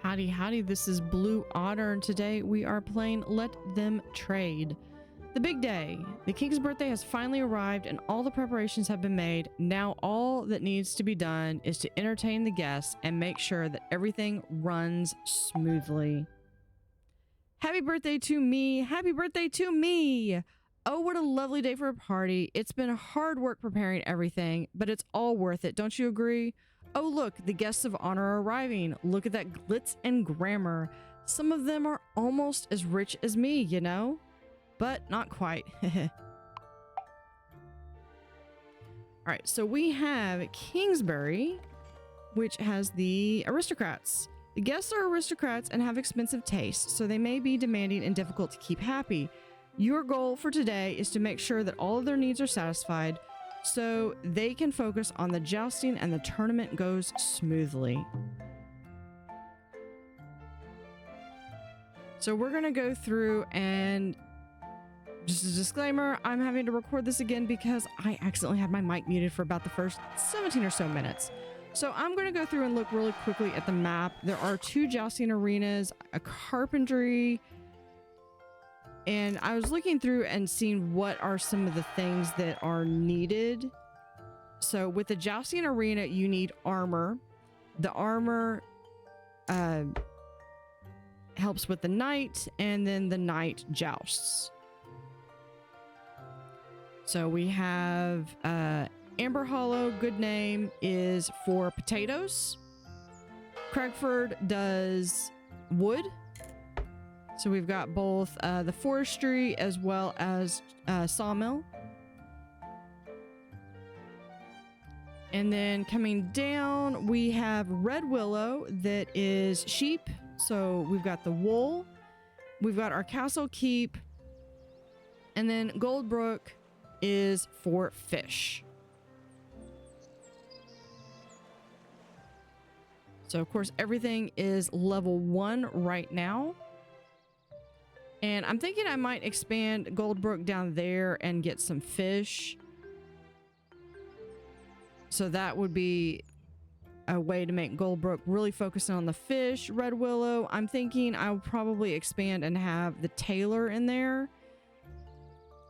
Howdy, howdy, this is Blue Otter, and today we are playing Let Them Trade. The big day. The king's birthday has finally arrived and all the preparations have been made. Now all that needs to be done is to entertain the guests and make sure that everything runs smoothly. Happy birthday to me! Happy birthday to me! Oh, what a lovely day for a party. It's been hard work preparing everything, but it's all worth it, don't you agree? Oh look, the guests of honor are arriving. Look at that glitz and glamour. Some of them are almost as rich as me, you know? But not quite. Alright, so we have Kingsbury, which has the aristocrats. The guests are aristocrats and have expensive tastes, so they may be demanding and difficult to keep happy. Your goal for today is to make sure that all of their needs are satisfied, so they can focus on the jousting and the tournament goes smoothly. So we're going to go through and just a disclaimer, I'm having to record this again because I accidentally had my mic muted for about the first 17 or so minutes. So I'm going to go through and look really quickly at the map. There are 2 jousting arenas, a carpentry, and I was looking through and seeing what are some of the things that are needed. So with the jousting arena, you need armor. The armor helps with the knight, and then the knight jousts. So we have Amber Hollow, good name, is for potatoes. Craigford does wood. So we've got both the forestry as well as sawmill. And then coming down, we have Red Willow that is sheep. So we've got the wool. We've got our castle keep. And then Goldbrook is for fish. So of course everything is level 1 right now. And I'm thinking I might expand Goldbrook down there and get some fish. So that would be a way to make Goldbrook really focusing on the fish. Red Willow, I'm thinking I'll probably expand and have the tailor in there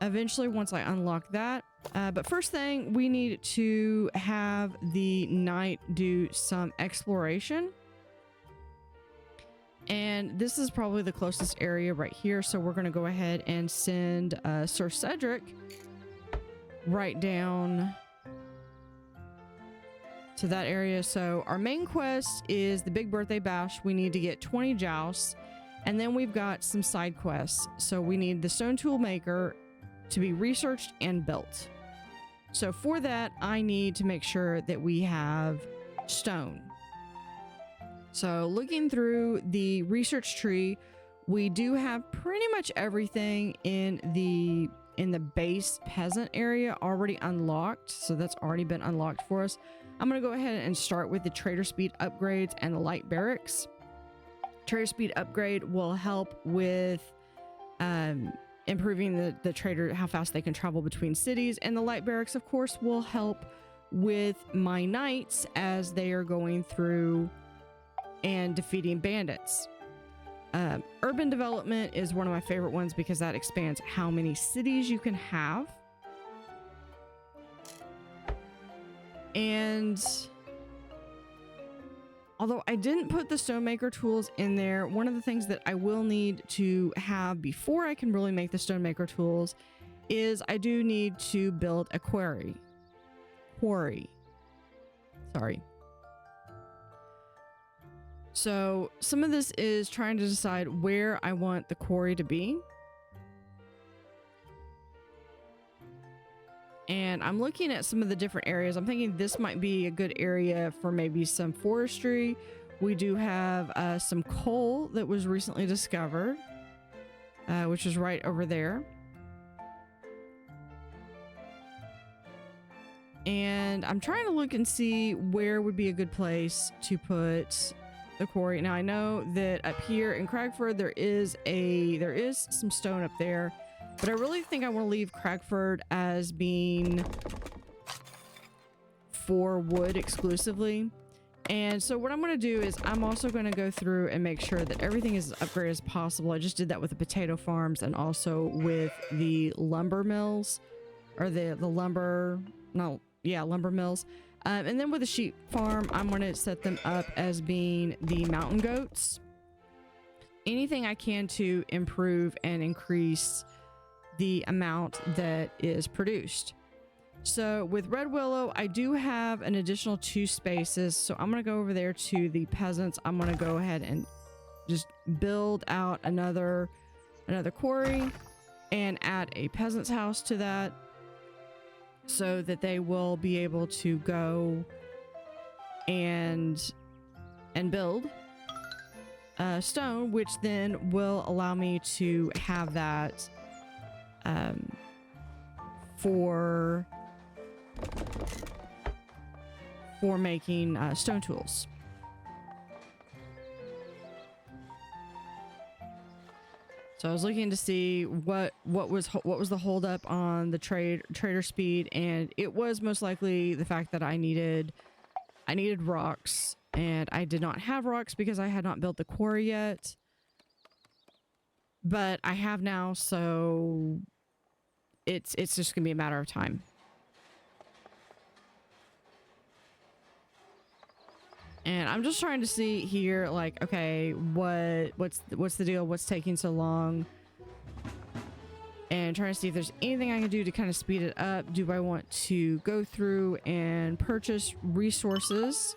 eventually once I unlock that. But first thing, we need to have the knight do some exploration. And this is probably the closest area right here. So we're going to go ahead and send Sir Cedric right down to that area. So our main quest is the big birthday bash. We need to get 20 jousts. And then we've got some side quests. So we need the stone tool maker to be researched and built. So for that, I need to make sure that we have stone. So looking through the research tree, we do have pretty much everything in the base peasant area already unlocked. So that's already been unlocked for us. I'm going to go ahead and start with the trader speed upgrades and the light barracks. Trader speed upgrade will help with improving the trader, how fast they can travel between cities. And the light barracks, of course, will help with my knights as they are going through and defeating bandits. Urban development is one of my favorite ones because that expands how many cities you can have. And although I didn't put the stonemaker tools in there, one of the things that I will need to have before I can really make the stonemaker tools is I do need to build a quarry. Sorry. So some of this is trying to decide where I want the quarry to be. And I'm looking at some of the different areas. I'm thinking this might be a good area for maybe some forestry. We do have some coal that was recently discovered, which is right over there. And I'm trying to look and see where would be a good place to put the quarry. Now I know that up here in Craigford there is some stone up there, but I really think I want to leave Craigford as being for wood exclusively. And so what I'm going to do is I'm also going to go through and make sure that everything is as upgraded as possible. I just did that with the potato farms and also with the lumber mills, or the lumber, no, yeah, lumber mills. And then with the sheep farm, I'm going to set them up as being the mountain goats. Anything I can to improve and increase the amount that is produced. So with Red Willow, I do have an additional 2 spaces. So I'm going to go over there to the peasants. I'm going to go ahead and just build out another quarry and add a peasant's house to that so that they will be able to go and build stone, which then will allow me to have that for making stone tools. So I was looking to see what was the holdup on the trader speed, and it was most likely the fact that I needed rocks, and I did not have rocks because I had not built the quarry yet. But I have now, so it's just gonna be a matter of time. And I'm just trying to see here, like, okay, what's the deal? What's taking so long? And trying to see if there's anything I can do to kind of speed it up. Do I want to go through and purchase resources?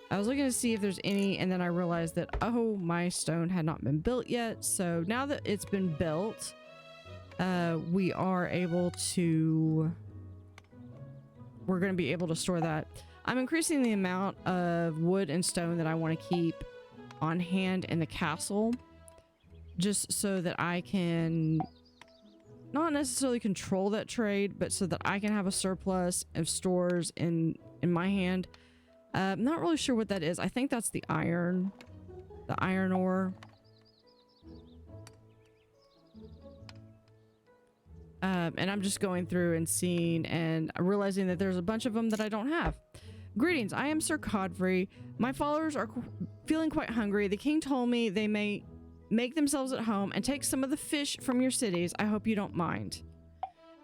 I was looking to see if there's any, and then I realized that, oh, my stone had not been built yet. So now that it's been built, we are able to, we're going to be able to store that. I'm increasing the amount of wood and stone that I want to keep on hand in the castle, just so that I can not necessarily control that trade, but so that I can have a surplus of stores in my hand. I'm not really sure what that is. I think that's the iron ore. And I'm just going through and seeing and realizing that there's a bunch of them that I don't have. Greetings, I am Sir Godfrey. My followers are feeling quite hungry. The king told me they may make themselves at home and take some of the fish from your cities. I hope you don't mind.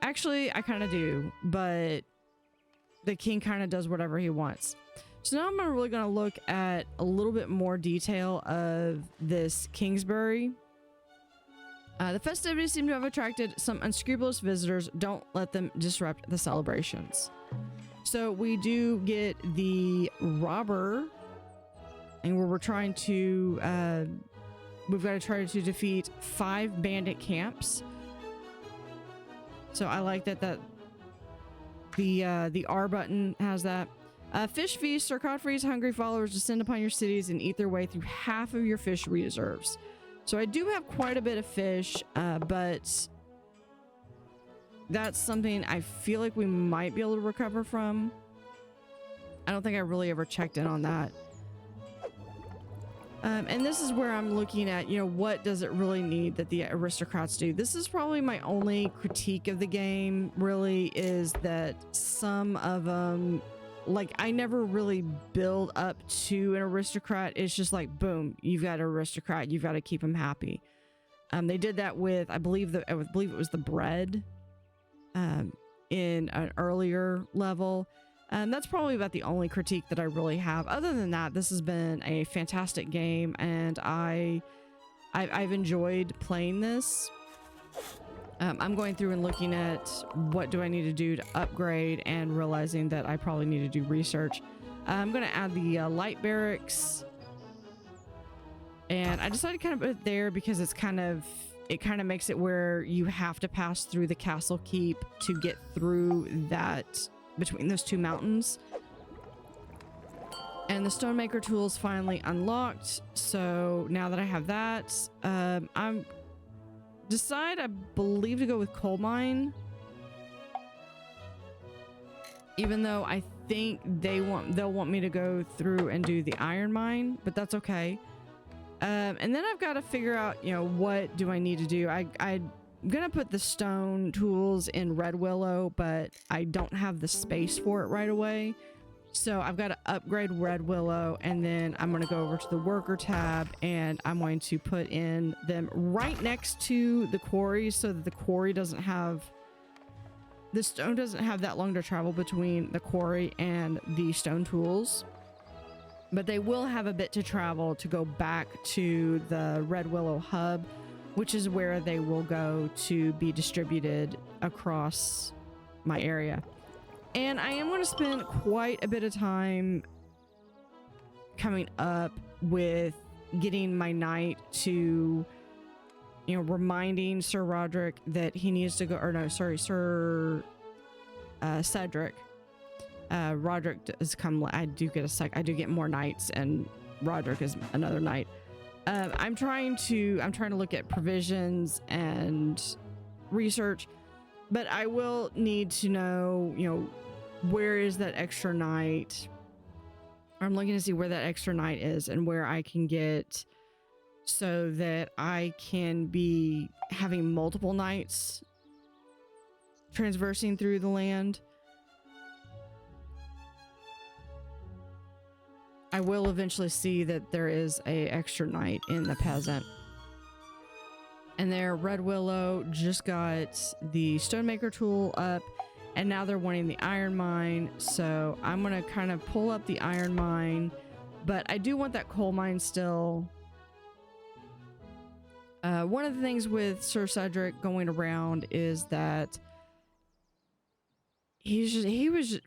Actually, I kind of do, but the king kind of does whatever he wants. So now I'm really going to look at a little bit more detail of this Kingsbury. The festivities seem to have attracted some unscrupulous visitors. Don't let them disrupt the celebrations. So we do get the robber, and where we're trying to, we've got to try to defeat 5 bandit camps. So I like that the R button has that. Fish feast. Sir Godfrey's hungry followers descend upon your cities and eat their way through half of your fish reserves. So I do have quite a bit of fish, but that's something I feel like we might be able to recover from. I don't think I really ever checked in on that. And this is where I'm looking at, you know, what does it really need that the aristocrats do? This is probably my only critique of the game, really, is that some of them, like, I never really build up to an aristocrat. It's just like, boom, you've got an aristocrat. You've got to keep them happy. They did that with, I believe it was the bread in an earlier level. That's probably about the only critique that I really have. Other than that, this has been a fantastic game, and I've enjoyed playing this. I'm going through and looking at what do I need to do to upgrade, and realizing that I probably need to do research. I'm going to add the light barracks, and I decided to kind of put it there because it kind of makes it where you have to pass through the castle keep to get through that, between those 2 mountains. And the stonemaker tool is finally unlocked. So now that I have that, I believe to go with coal mine, even though I think they'll want me to go through and do the iron mine, but that's okay. And then I've got to figure out, you know, what do I need to do? I'm gonna put the stone tools in Red Willow, but I don't have the space for it right away. So I've got to upgrade Red Willow, and then I'm going to go over to the worker tab, and I'm going to put in them right next to the quarry so that the quarry doesn't have, the stone doesn't have that long to travel between the quarry and the stone tools. But they will have a bit to travel to go back to the Red Willow hub, which is where they will go to be distributed across my area. And I am going to spend quite a bit of time coming up with getting my knight to, you know, reminding Sir Roderick that he needs to go, or no, sorry, Sir Cedric. Roderick does come. I do get more knights, and Roderick is another knight. I'm trying to look at provisions and research, but I will need to know, you know, where is that extra knight? I'm looking to see where that extra knight is and where I can get, so that I can be having multiple knights transversing through the land. I will eventually see that there is a extra knight in the peasant. And there, Red Willow just got the stonemaker tool up, and now they're wanting the iron mine. So I'm going to kind of pull up the iron mine, but I do want that coal mine still. One of the things with Sir Cedric going around is that he was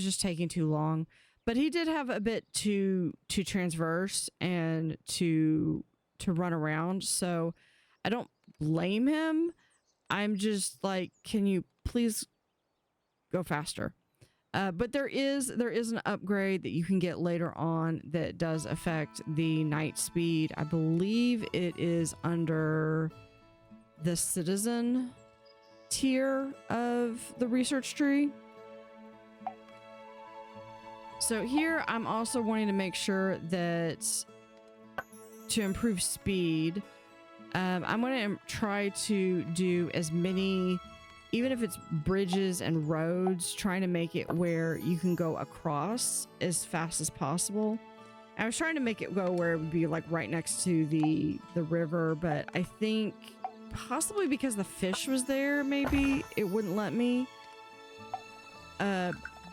just taking too long. But he did have a bit to transverse and to run around, so I don't blame him. I'm just like, can you please go faster? But there is an upgrade that you can get later on that does affect the knight speed. I believe it is under the citizen tier of the research tree. So here I'm also wanting to make sure that to improve speed, I'm going to try to do as many, even if it's bridges and roads, trying to make it where you can go across as fast as possible. I was trying to make it go where it would be like right next to the river, but I think possibly because the fish was there, maybe it wouldn't let me.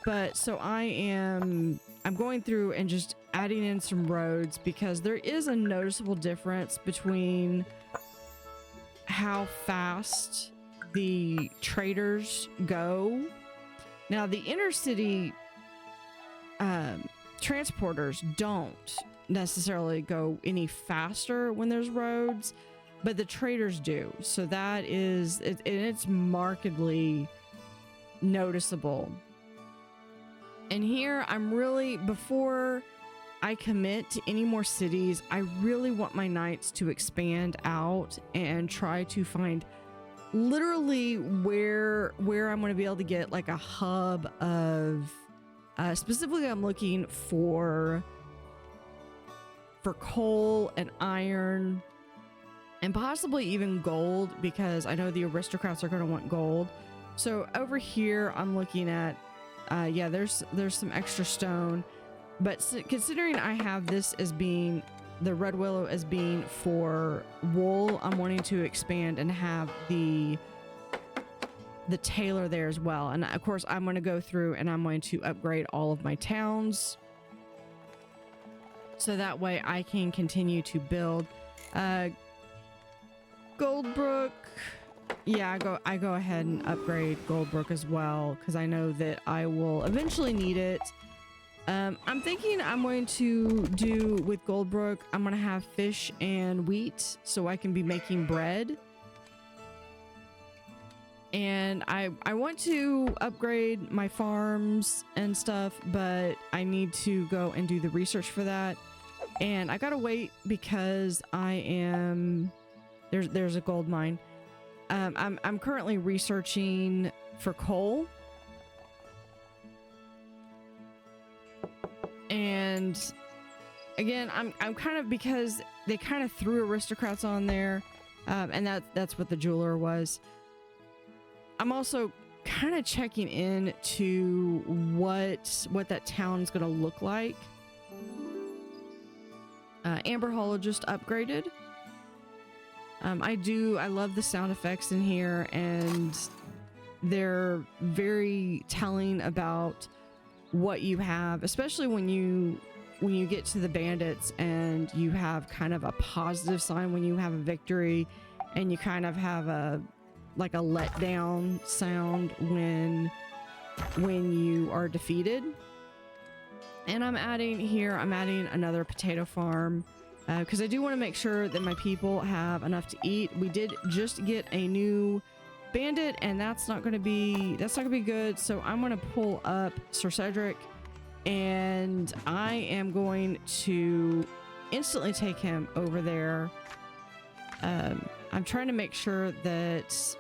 But so I'm going through and just adding in some roads, because there is a noticeable difference between how fast the traders go. Now, the inner city transporters don't necessarily go any faster when there's roads, but the traders do. So that is, it's markedly noticeable. And here I'm really, before I commit to any more cities, I really want my knights to expand out and try to find literally where I'm going to be able to get like a hub of, specifically I'm looking for coal and iron and possibly even gold, because I know the aristocrats are going to want gold. So over here I'm looking at, yeah, there's some extra stone, but considering I have this as being, the Red Willow as being for wool, I'm wanting to expand and have the tailor there as well. And of course I'm going to go through and I'm going to upgrade all of my towns, so that way I can continue to build. Goldbrook, yeah, I go ahead and upgrade Goldbrook as well, because I know that I will eventually need it. I'm thinking I'm going to do with Goldbrook, I'm going to have fish and wheat so I can be making bread. And I want to upgrade my farms and stuff, but I need to go and do the research for that. And I gotta wait because I am, there's a gold mine. I'm currently researching for coal. And again, I'm kind of, because they kind of threw aristocrats on there, and that's what the jeweler was. I'm also kind of checking in to what that town's gonna look like. Amber Hollow just upgraded. I love the sound effects in here, and they're very telling about what you have, especially when you get to the bandits and you have kind of a positive sign when you have a victory, and you kind of have a letdown sound when you are defeated. And I'm adding another potato farm because I do want to make sure that my people have enough to eat. We did just get a new bandit, and that's not going to be good. So I'm going to pull up Sir Cedric, and I am going to instantly take him over there. I'm trying to make sure that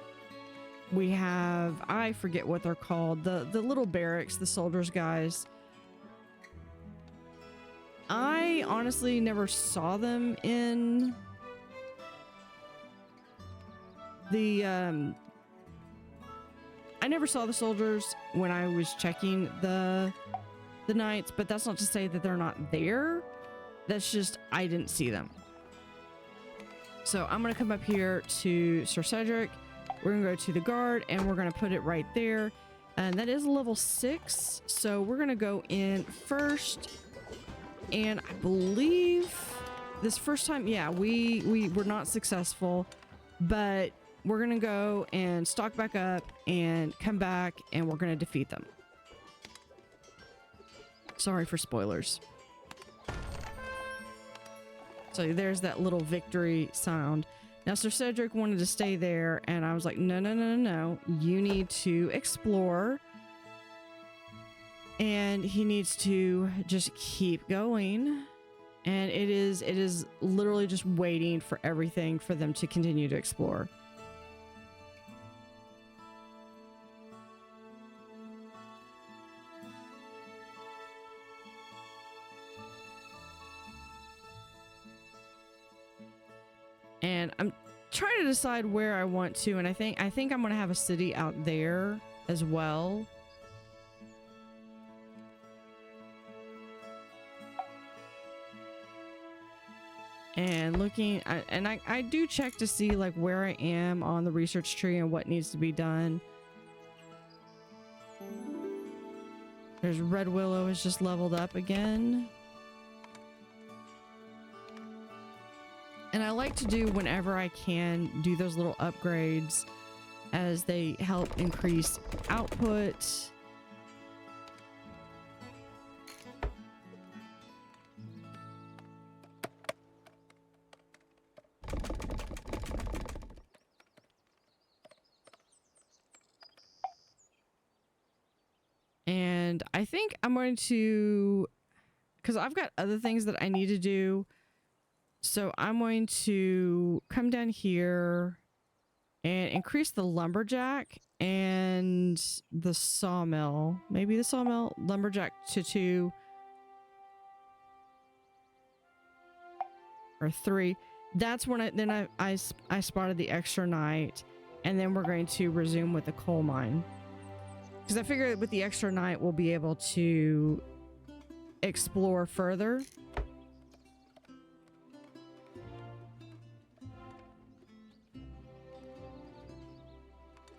we have, I forget what they're called, the little barracks, the soldiers guys. I honestly never saw them in the I never saw the soldiers when I was checking the knights, but that's not to say that they're not there. That's just I didn't see them. So I'm gonna come up here to Sir Cedric. We're gonna go to the guard, and we're gonna put it right there. And that is level 6. So we're gonna go in first. And I believe this first time, yeah, we were not successful, but we're gonna go and stock back up and come back, and we're gonna defeat them. Sorry for spoilers. So there's that little victory sound. Now Sir Cedric wanted to stay there, and I was like, no, you need to explore. And he needs to just keep going, and it is literally just waiting for everything for them to continue to explore. And I'm trying to decide where I want to, and I think I'm gonna have a city out there as well. And looking at, and I do check to see like where I am on the research tree and what needs to be done. There's Red Willow is just leveled up again. And I like to do, whenever I can, do those little upgrades as they help increase output. And I think I'm going to, because I've got other things that I need to do. So I'm going to come down here and increase the lumberjack and the sawmill. Maybe the sawmill, lumberjack to 2 or 3. That's when I spotted the extra night, and then we're going to resume with the coal mine. Because I figure with the extra night, we'll be able to explore further.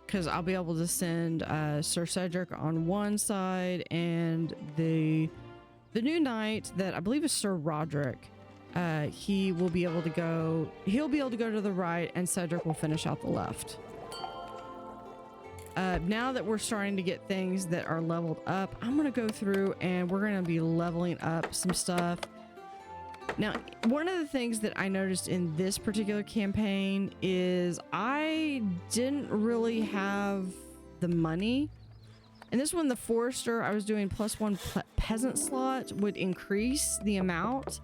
Because I'll be able to send Sir Cedric on one side, and the new knight that I believe is Sir Roderick. He'll be able to go to the right, and Cedric will finish out the left. Now that we're starting to get things that are leveled up, I'm going to go through and we're going to be leveling up some stuff. Now, one of the things that I noticed in this particular campaign is I didn't really have the money. And this one, the Forester, I was doing +1 peasant slot would increase the amount.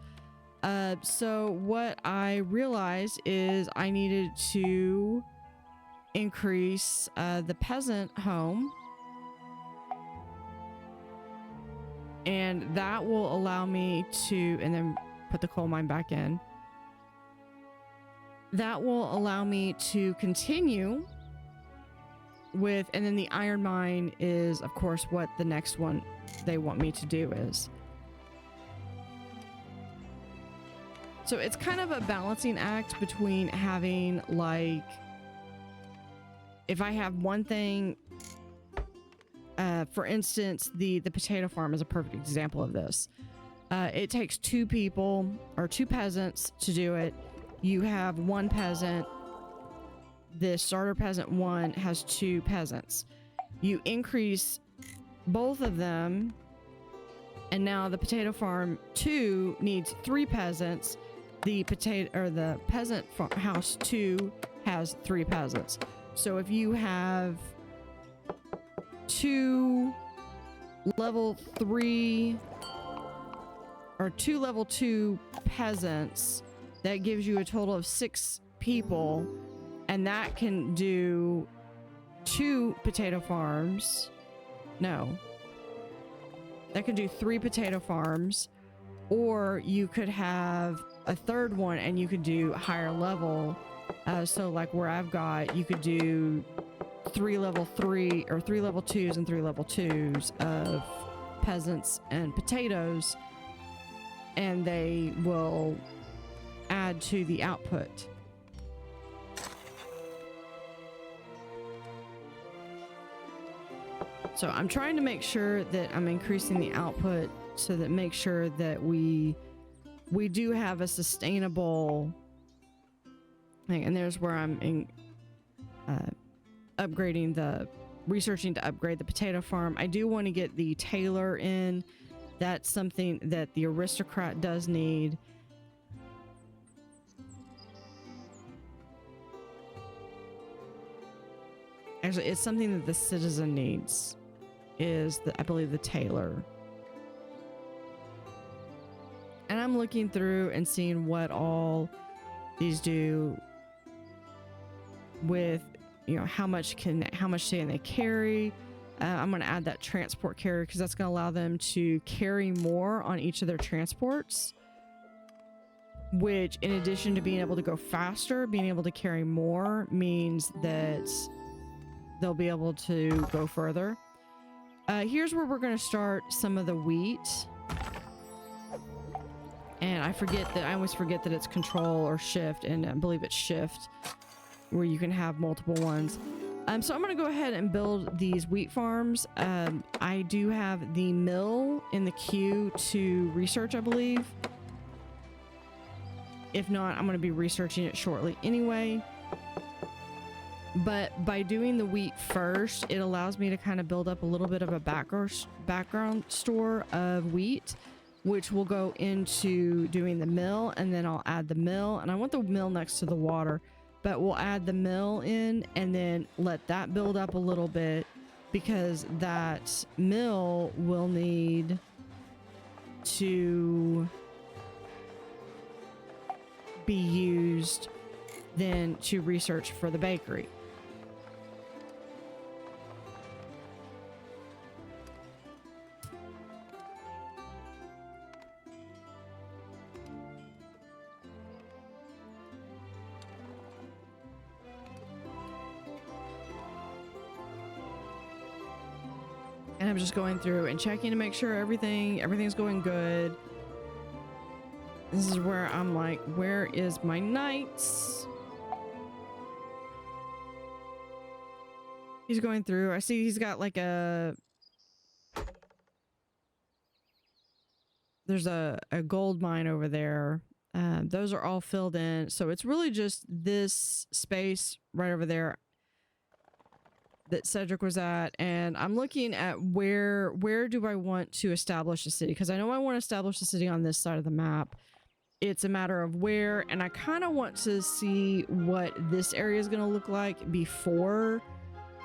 So what I realized is I needed to increase the peasant home, and that will allow me to, and then put the coal mine back in. That will allow me to continue with, and then the iron mine is of course what the next one they want me to do is. So it's kind of a balancing act between having, like, if I have one thing, for instance, the potato farm is a perfect example of this. It takes 2 people or 2 peasants to do it. You have 1 peasant. The starter peasant 1 has 2 peasants. You increase both of them, and now the potato farm 2 needs 3 peasants. The peasant house 2 has 3 peasants. So if you have 2 level 3 or 2 level 2 peasants, that gives you a total of 6 people, and that can do 2 potato farms. No, that could do 3 potato farms, or you could have a third one and you could do higher level. So like where I've got, you could do 3 level 3 or 3 level 2s and 3 level 2s of peasants and potatoes, and they will add to the output. So I'm trying to make sure that I'm increasing the output so that make sure that we do have a sustainable thing. And there's where I'm researching to upgrade the potato farm. I do want to get the tailor in. That's something that the aristocrat does need. Actually, it's something that the citizen needs, is I believe the tailor. And I'm looking through and seeing what all these do with, you know, how much can they carry. I'm going to add that transport carrier because that's going to allow them to carry more on each of their transports, which, in addition to being able to go faster, being able to carry more means that they'll be able to go further. Here's where we're going to start some of the wheat. And I always forget that it's control or shift, and I believe it's shift where you can have multiple ones. So I'm going to go ahead and build these wheat farms. I do have the mill in the queue to research, I believe. If not, I'm going to be researching it shortly anyway. But by doing the wheat first, it allows me to kind of build up a little bit of a background store of wheat, which will go into doing the mill, and then I'll add the mill. And I want the mill next to the water, but we'll add the mill in and then let that build up a little bit, because that mill will need to be used then to research for the bakery. And I'm just going through and checking to make sure everything's going good. This is where I'm like, where is my knights? He's going through. I see he's got like there's a gold mine over there. Those are all filled in. So it's really just this space right over there that Cedric was at, and I'm looking at where do I want to establish a city, because I know I want to establish a city on this side of the map. It's a matter of where, and I kind of want to see what this area is going to look like before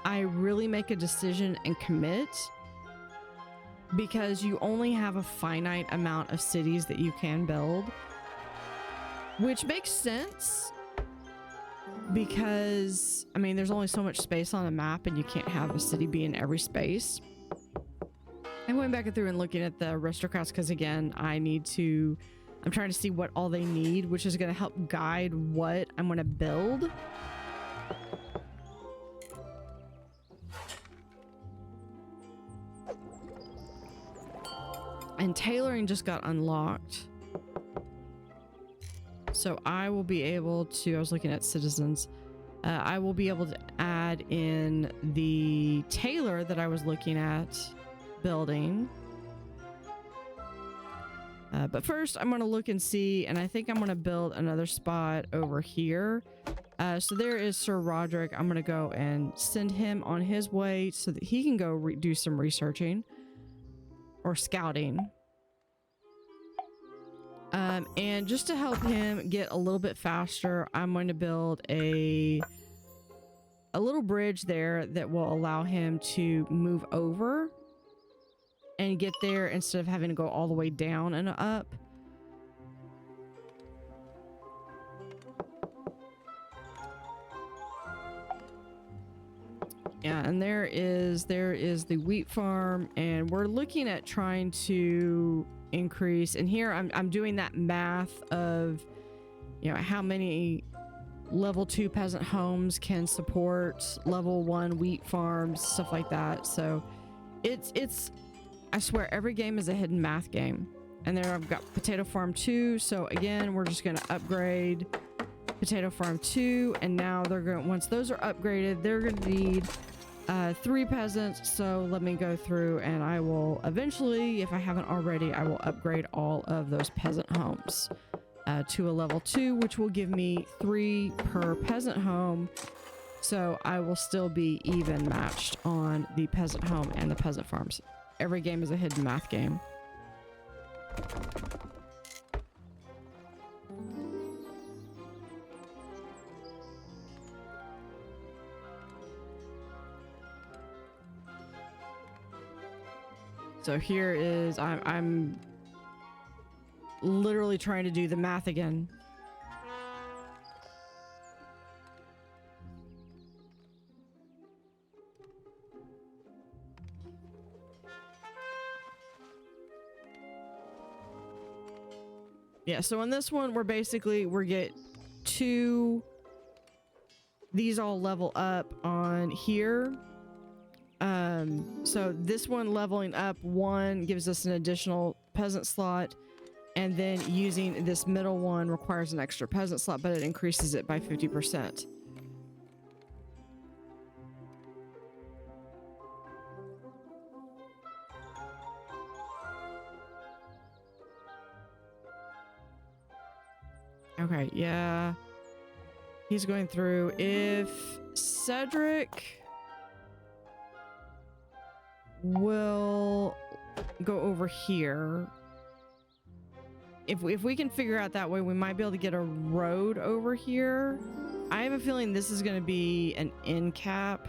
I really make a decision and commit, because you only have a finite amount of cities that you can build, which makes sense. Because, I mean, there's only so much space on a map, and you can't have a city be in every space. I'm going back through and looking at the aristocrats because, again, I'm trying to see what all they need, which is going to help guide what I'm going to build. And tailoring just got unlocked. So I will be able to, I was looking at citizens. I will be able to add in the tailor that I was looking at building. But first I'm going to look and see, and I think I'm going to build another spot over here. So there is Sir Roderick. I'm going to go and send him on his way so that he can go do some researching or scouting. And just to help him get a little bit faster, I'm going to build a little bridge there that will allow him to move over and get there instead of having to go all the way down and up. Yeah, and there is the wheat farm, and we're looking at trying to increase. And here I'm doing that math of, you know, how many level 2 peasant homes can support level 1 wheat farms, stuff like that. So it's I swear every game is a hidden math game. And there I've got potato farm 2. So again, we're just going to upgrade potato farm 2, and now they're going, once those are upgraded, they're going to need 3 peasants. So let me go through, and I will eventually, if I haven't already, I will upgrade all of those peasant homes to a level 2, which will give me 3 per peasant home. So I will still be even matched on the peasant home and the peasant farms. Every game is a hidden math game. So here is, I'm literally trying to do the math again. Yeah, so on this one, we get 2, these all level up on here. So this one leveling up 1 gives us an additional peasant slot, and then using this middle one requires an extra peasant slot, but it increases it by 50%. Okay, yeah. He's going through. If Cedric will go over here. If we can figure out that way, we might be able to get a road over here. I have a feeling this is going to be an end cap,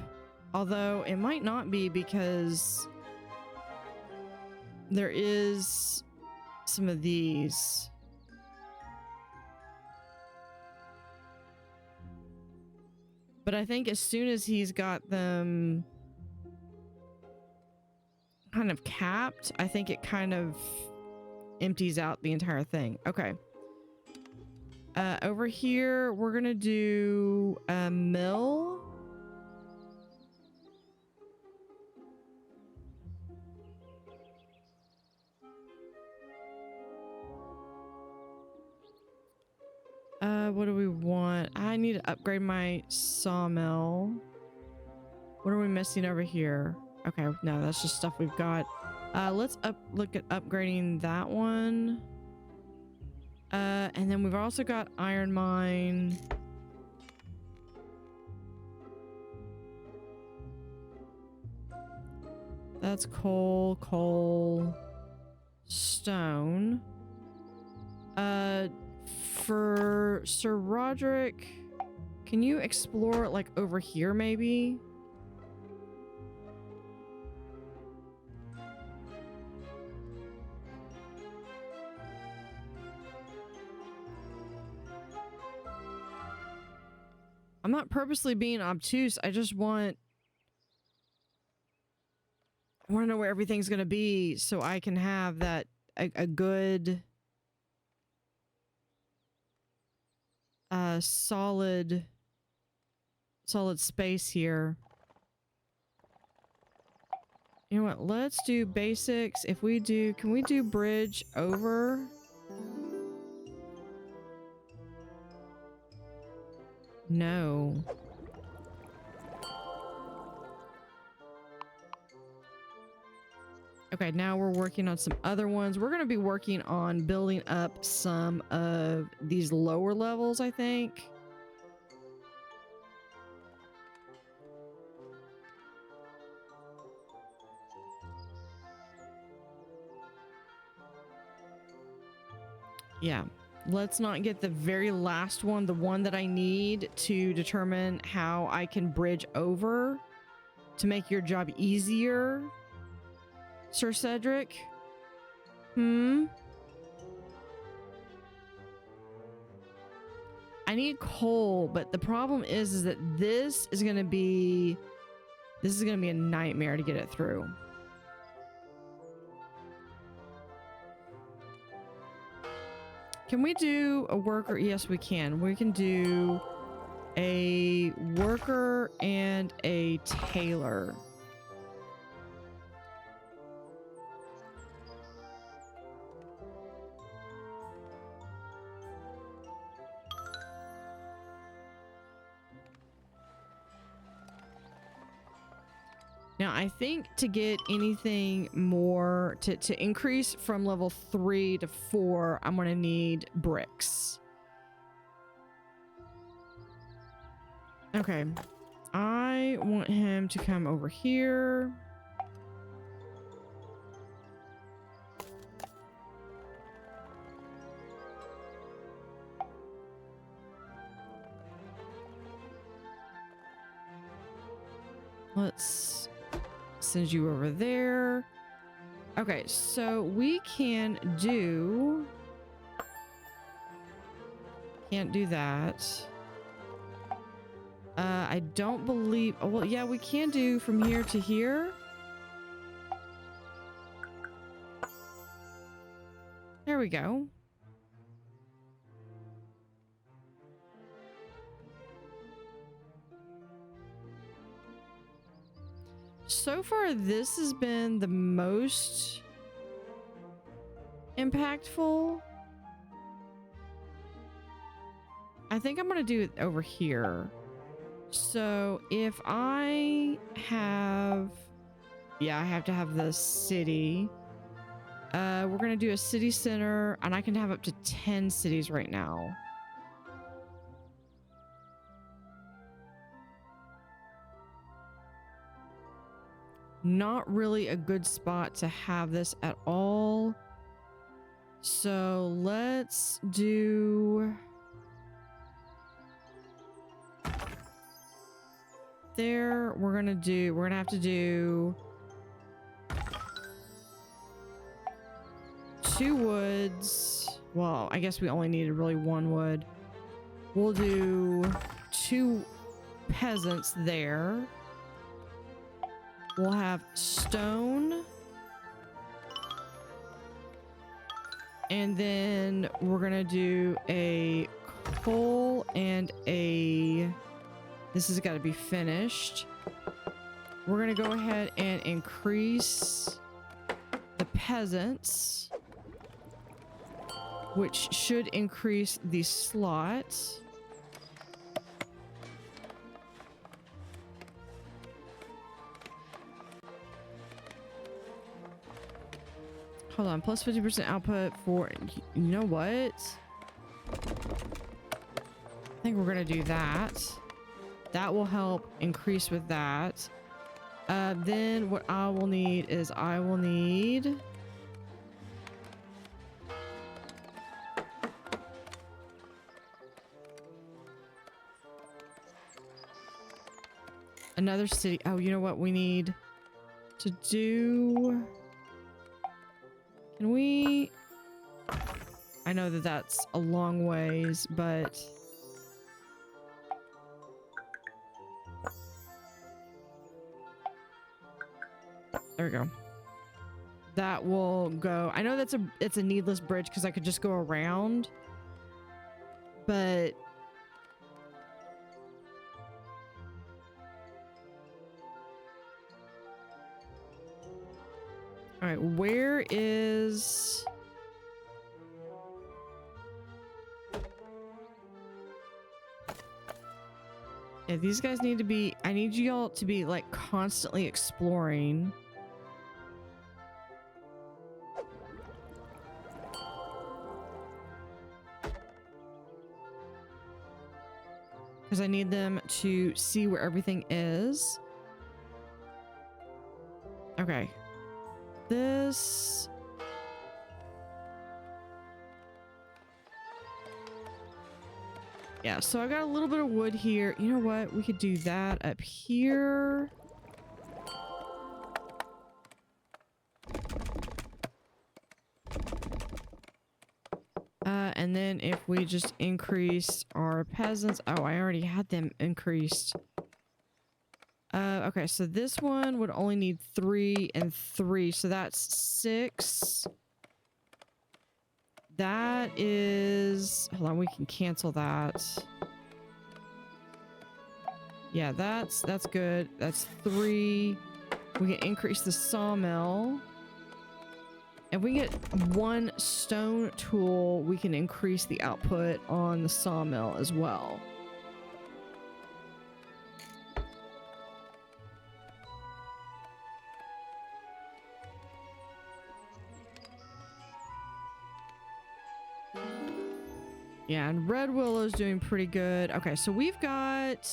although it might not be, because there is some of these. But I think as soon as he's got them kind of capped, I think it kind of empties out the entire thing. Okay. Over here, we're gonna do a mill. What do we want? I need to upgrade my sawmill. What are we missing over here? Okay, no, that's just stuff we've got. Let's look at upgrading that one. And then we've also got iron mine. That's coal, stone. For Sir Roderick, can you explore like over here maybe? I'm not purposely being obtuse. I just want to know where everything's going to be so I can have that a good solid space here. You know what? Let's do basics. If we do, can we do bridge over? No. Okay, now we're working on some other ones. We're going to be working on building up some of these lower levels, I think. Yeah. Let's not get the very last one, the one that I need to determine how I can bridge over to make your job easier. Sir Cedric? I need coal, but the problem is that this is gonna be a nightmare to get it through. Can we do a worker? Yes, we can. We can do a worker and a tailor. Now, I think to get anything more, to increase from level 3 to 4, I'm going to need bricks. Okay. I want him to come over here. Let's send you over there. Okay, so we can do... Can't do that. I don't believe... Oh, well, yeah, we can do from here to here. There we go. So far, this has been the most impactful. I think I'm going to do it over here. So if I have... Yeah, I have to have the city. We're going to do a city center, and I can have up to 10 cities right now. Not really a good spot to have this at all. So let's do... There, we're gonna have to do 2 woods. Well, I guess we only needed really 1 wood. We'll do 2 peasants there. We'll have stone. And then we're gonna do a coal and a... This has got to be finished. We're going to go ahead and increase the peasants, which should increase the slots. Hold on, plus 50% output for... You know what? I think we're going to do that. That will help increase with that. Then what I will need is I will need another city. Oh, you know what we need to do? Can we... I know that that's a long ways, but... There we go. That will go. I know it's a needless bridge because I could just go around, but All right, where is... Yeah, these guys need to be... I need y'all to be, like, constantly exploring. Because I need them to see where everything is. Okay. This... Yeah, so I got a little bit of wood here. You know what? We could do that up here. And then if we just increase our peasants... Oh, I already had them increased. Okay, so this one would only need 3 and 3, so that's 6. That is... Hold on, we can cancel that. Yeah, that's good. That's 3. We can increase the sawmill. If we get 1 stone tool, we can increase the output on the sawmill as well. Yeah, and Red Willow's doing pretty good. Okay, so we've got...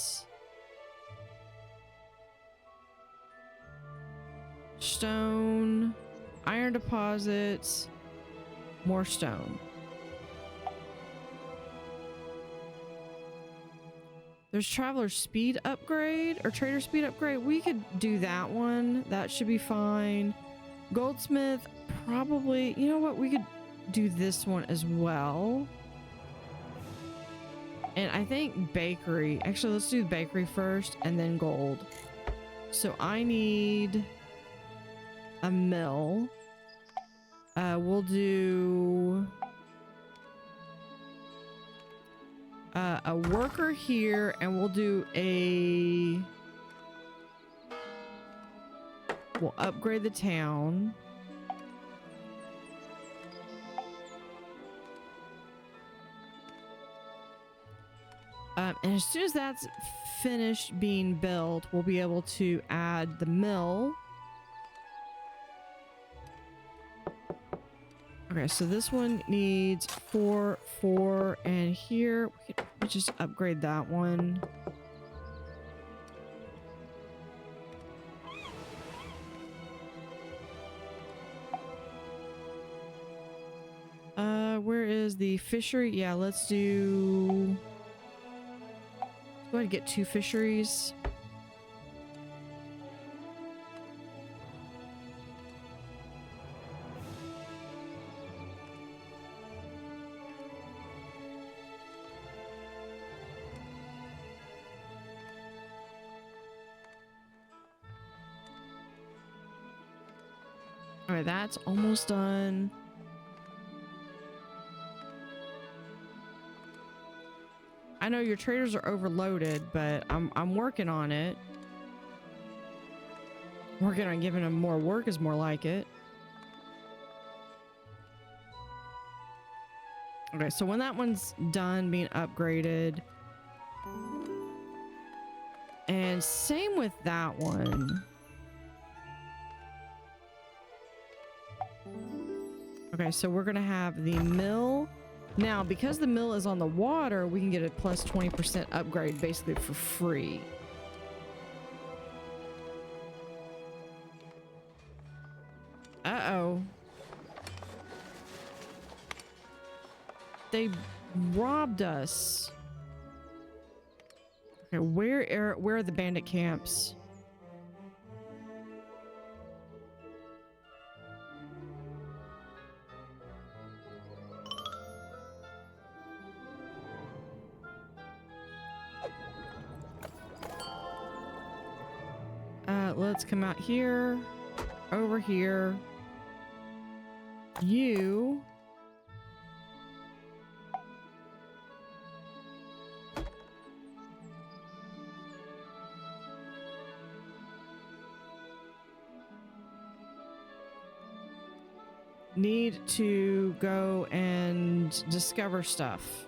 stone, iron deposits, more stone. There's Traveler Speed upgrade or Trader Speed upgrade. We could do that one. That should be fine. Goldsmith, probably. You know what? We could do this one as well. And I think bakery. Actually, let's do bakery first and then gold. So I need a mill. We'll do a worker here, and we'll do a... We'll upgrade the town. And as soon as that's finished being built, we'll be able to add the mill. Okay, so this one needs 4, 4, and here we just upgrade that one. Where is the fishery? Yeah, let's do... Let's go ahead and get 2 fisheries. All right, that's almost done. I know your traders are overloaded, but I'm working on it. Working on giving them more work is more like it. Okay, so when that one's done being upgraded, and same with that one. Okay, so we're gonna have the mill. Now, because the mill is on the water, we can get a plus 20% upgrade basically for free. Uh-oh. They robbed us. Okay, where are the bandit camps? Let's come out here, over here. You. need to go and discover stuff.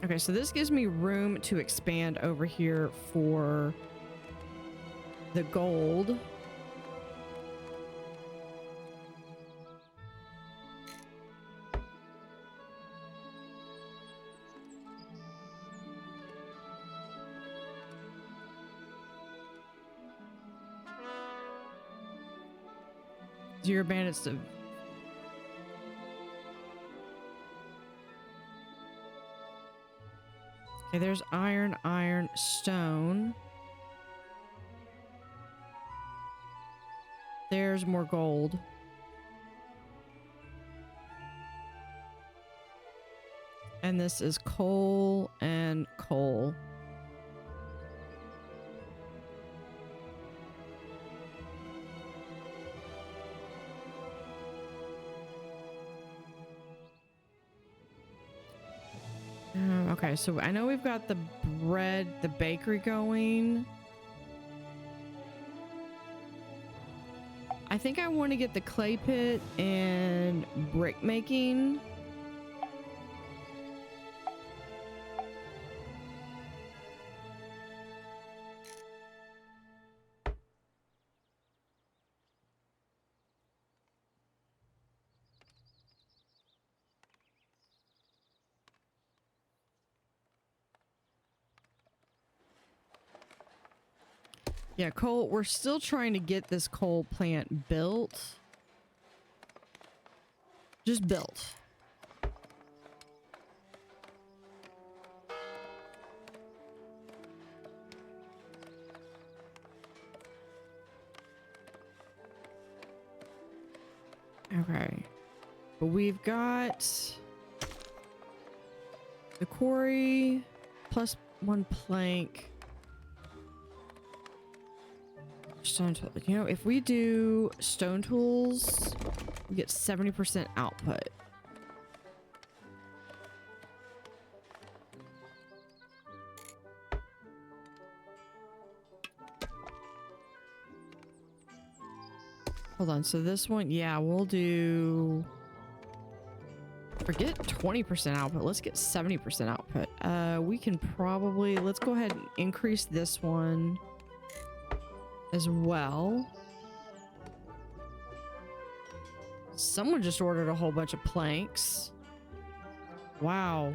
Okay, so this gives me room to expand over here for the gold. Zero bandits to... Okay, there's iron, iron, stone. There's more gold. And this is coal and coal. Okay, so I know we've got the bread, the bakery going. I think I want to get the clay pit and brick making. Yeah, coal. We're still trying to get this coal plant built. Just built. Okay. But we've got the quarry plus 1 plank. Stone tool. You know, if we do stone tools, we get 70% output. Hold on. So this one, yeah, we'll do... Forget 20% output. Let's get 70% output. We can probably... Let's go ahead and increase this one as well. Someone just ordered a whole bunch of planks. Wow.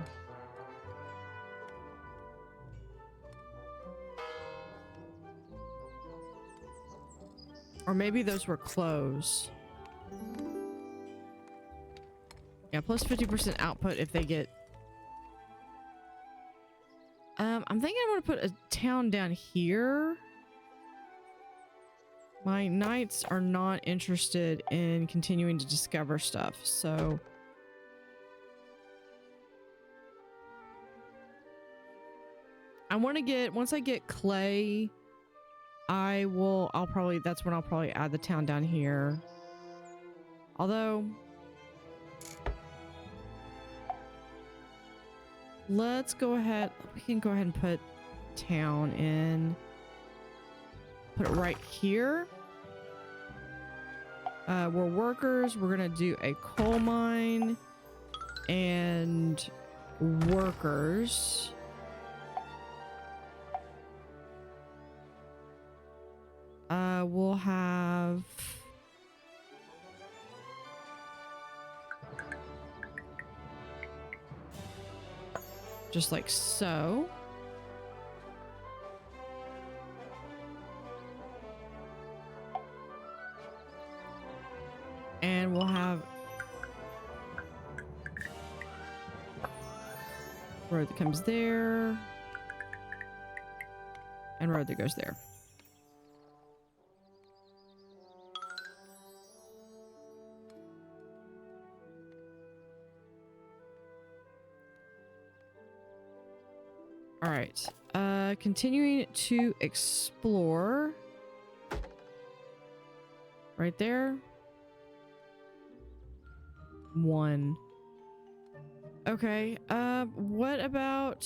Or maybe those were clothes. Yeah, plus 50% output if they get... I'm thinking I'm gonna put a town down here. My knights are not interested in continuing to discover stuff, so... I want to get... Once I get clay, I'll probably... That's when I'll probably add the town down here. Although... Let's go ahead... We can go ahead and put town in... Put it right here. We're workers. We're gonna do a coal mine and workers. We'll have just like so. And we'll have road that comes there and road that goes there. All right, continuing to explore. right there. 1. Okay, what about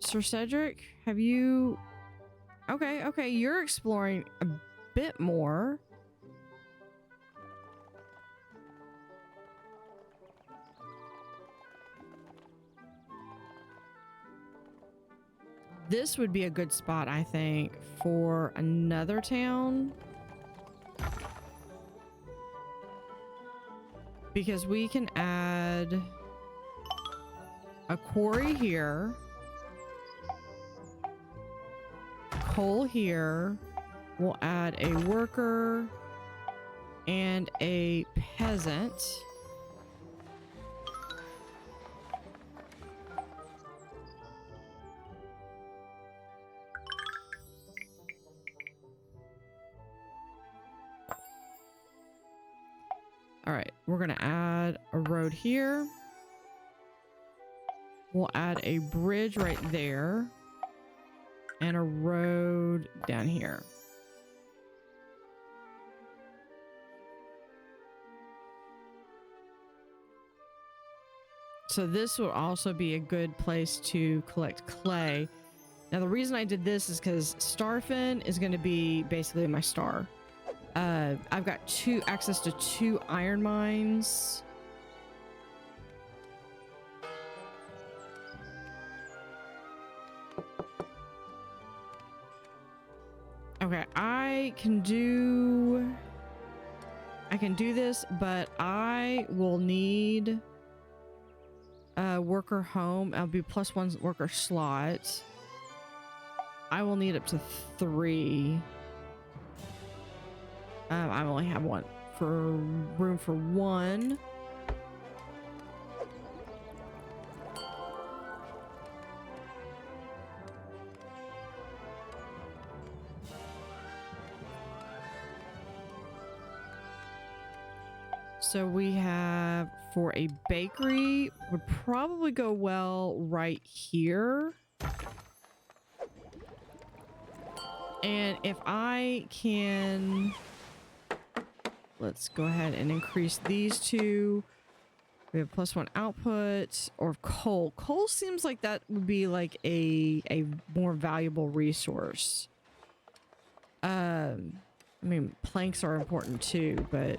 Sir Cedric? Have you... Okay, you're exploring a bit more. This would be a good spot, I think, for another town. Because we can add a quarry here. Coal here. We'll add a worker and a peasant. All right, we're gonna add a road here. We'll add a bridge right there and a road down here. So this will also be a good place to collect clay. Now the reason I did this is because Starfin is going to be basically my star. I've got access to 2 iron mines. Okay, I can do this, but I will need a worker home. I'll be +1 worker slot. I will need up to 3. I only have room for 1. So we have, for a bakery, would probably go well right here. And if I can, let's go ahead and increase these 2. We have +1 output, or coal. Coal seems like that would be like a more valuable resource. I mean, planks are important too, but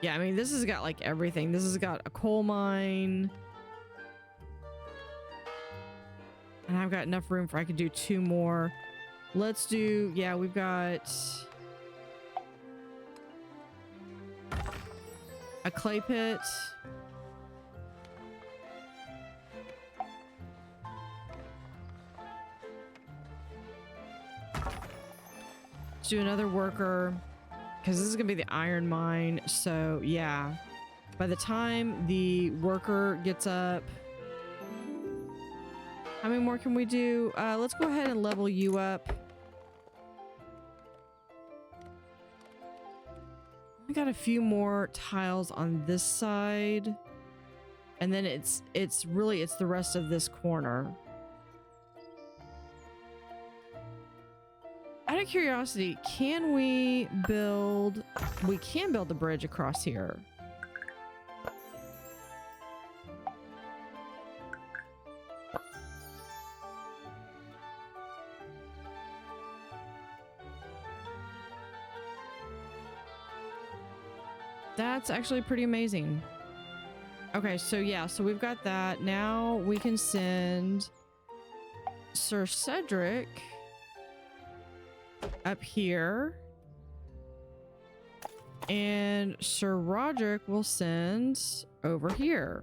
yeah, I mean, this has got like everything. This has got a coal mine. And I've got enough room for I could do 2 more. Let's do, yeah, we've got a clay pit. Let's do another worker, because this is gonna be the iron mine. So yeah, by the time the worker gets up, how many more can we do? Let's go ahead and level you up. We got a few more tiles on this side, and then it's the rest of this corner. Out of curiosity, can we build... We can build a bridge across here. That's actually pretty amazing. Okay, so yeah, so we've got that. Now we can send Sir Cedric up here, and Sir Roderick will send over here.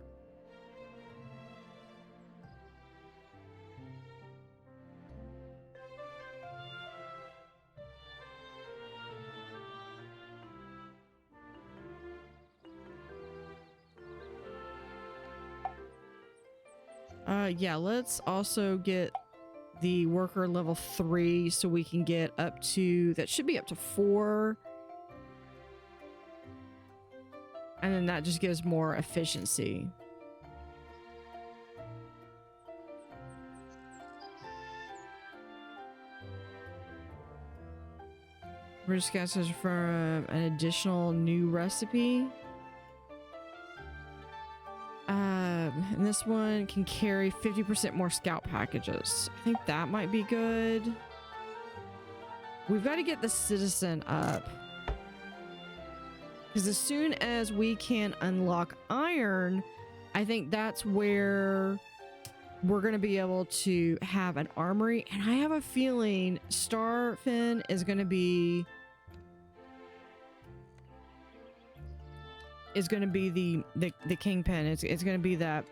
Yeah, let's also get the worker level 3 so we can get up to, that should be up to 4. And then that just gives more efficiency. We're just gonna search for an additional new recipe. And this one can carry 50% more scout packages. I think that might be good. We've got to get the citizen up. Because as soon as we can unlock iron, I think that's where we're going to be able to have an armory. And I have a feeling Starfin is going to be the kingpin. It's going to be that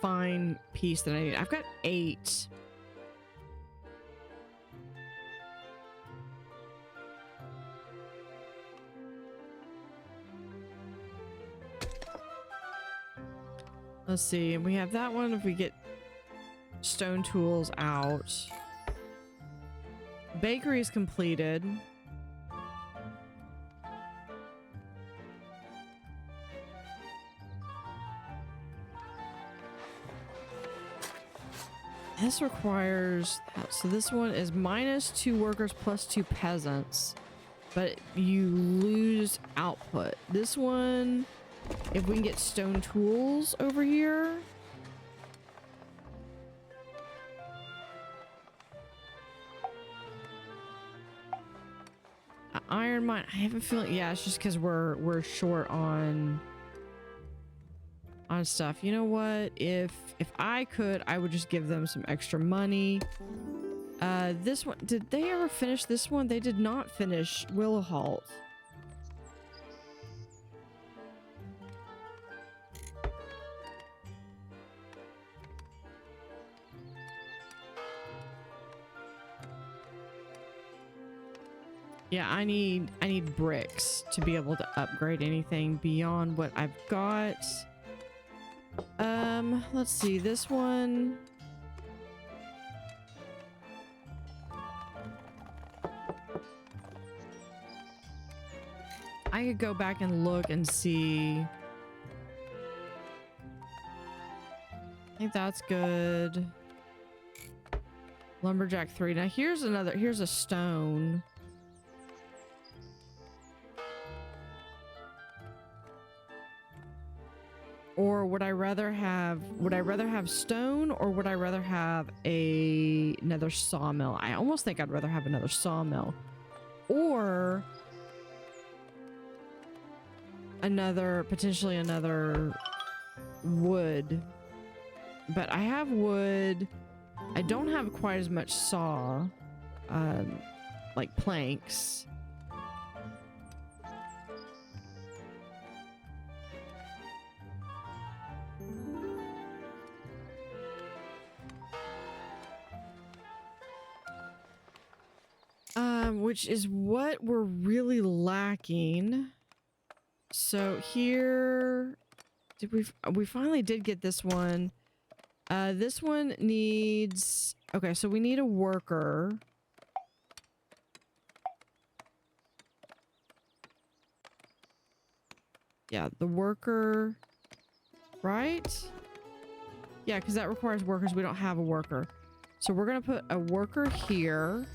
fine piece that I need. I've got 8. Let's see. We have that one. If we get stone tools out, bakery is completed. This requires, so this one is -2 workers plus 2 peasants, but you lose output. This one, if we can get stone tools over here. Iron mine, I have a feeling, yeah, it's just because we're short on stuff. You know what? If I could, I would just give them some extra money. This one, did they ever finish this one? They did not finish Willowhalt. Yeah, I need bricks to be able to upgrade anything beyond what I've got. Let's see, this one. I could go back and look and see. I think that's good. Lumberjack 3. Now here's a stone. Or would I rather have stone, or would I rather have another sawmill? I almost think I'd rather have another sawmill. Or potentially another wood. But I have wood. I don't have quite as much saw, like planks. Which is what we're really lacking. So here, we finally did get this one. This one needs, okay, so we need a worker. Yeah, the worker, right? Yeah, because that requires workers. We don't have a worker. So we're going to put a worker here.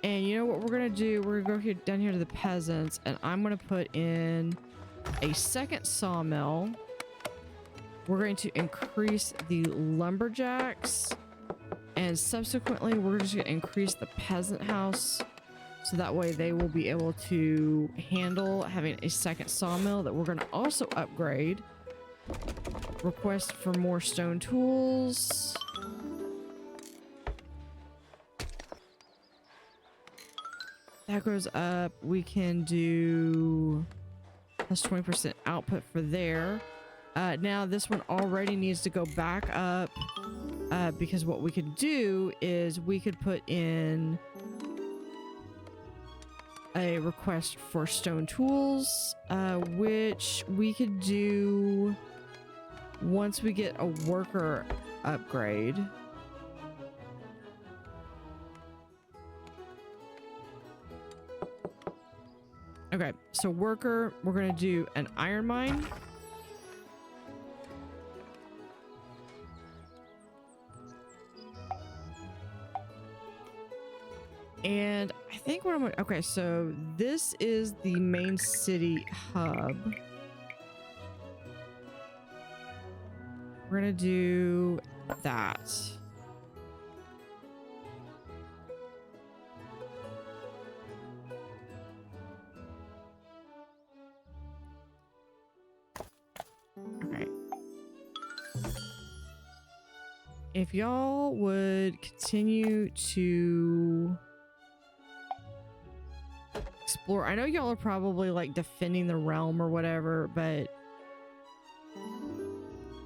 And you know what we're going to do? We're going to go down here to the peasants, and I'm going to put in a second sawmill. We're going to increase the lumberjacks, and subsequently we're just going to increase the peasant house, so that way they will be able to handle having a second sawmill that we're going to also upgrade. Request for more stone tools. That goes up. We can do plus 20% output for there. Now this one already needs to go back up, because what we could do is we could put in a request for stone tools, which we could do once we get a worker upgrade. Okay, so worker, we're going to do an iron mine. And I think what I'm gonna, okay, so this is the main city hub. We're gonna do that. Okay. If y'all would continue to explore, I know y'all are probably like defending the realm or whatever, but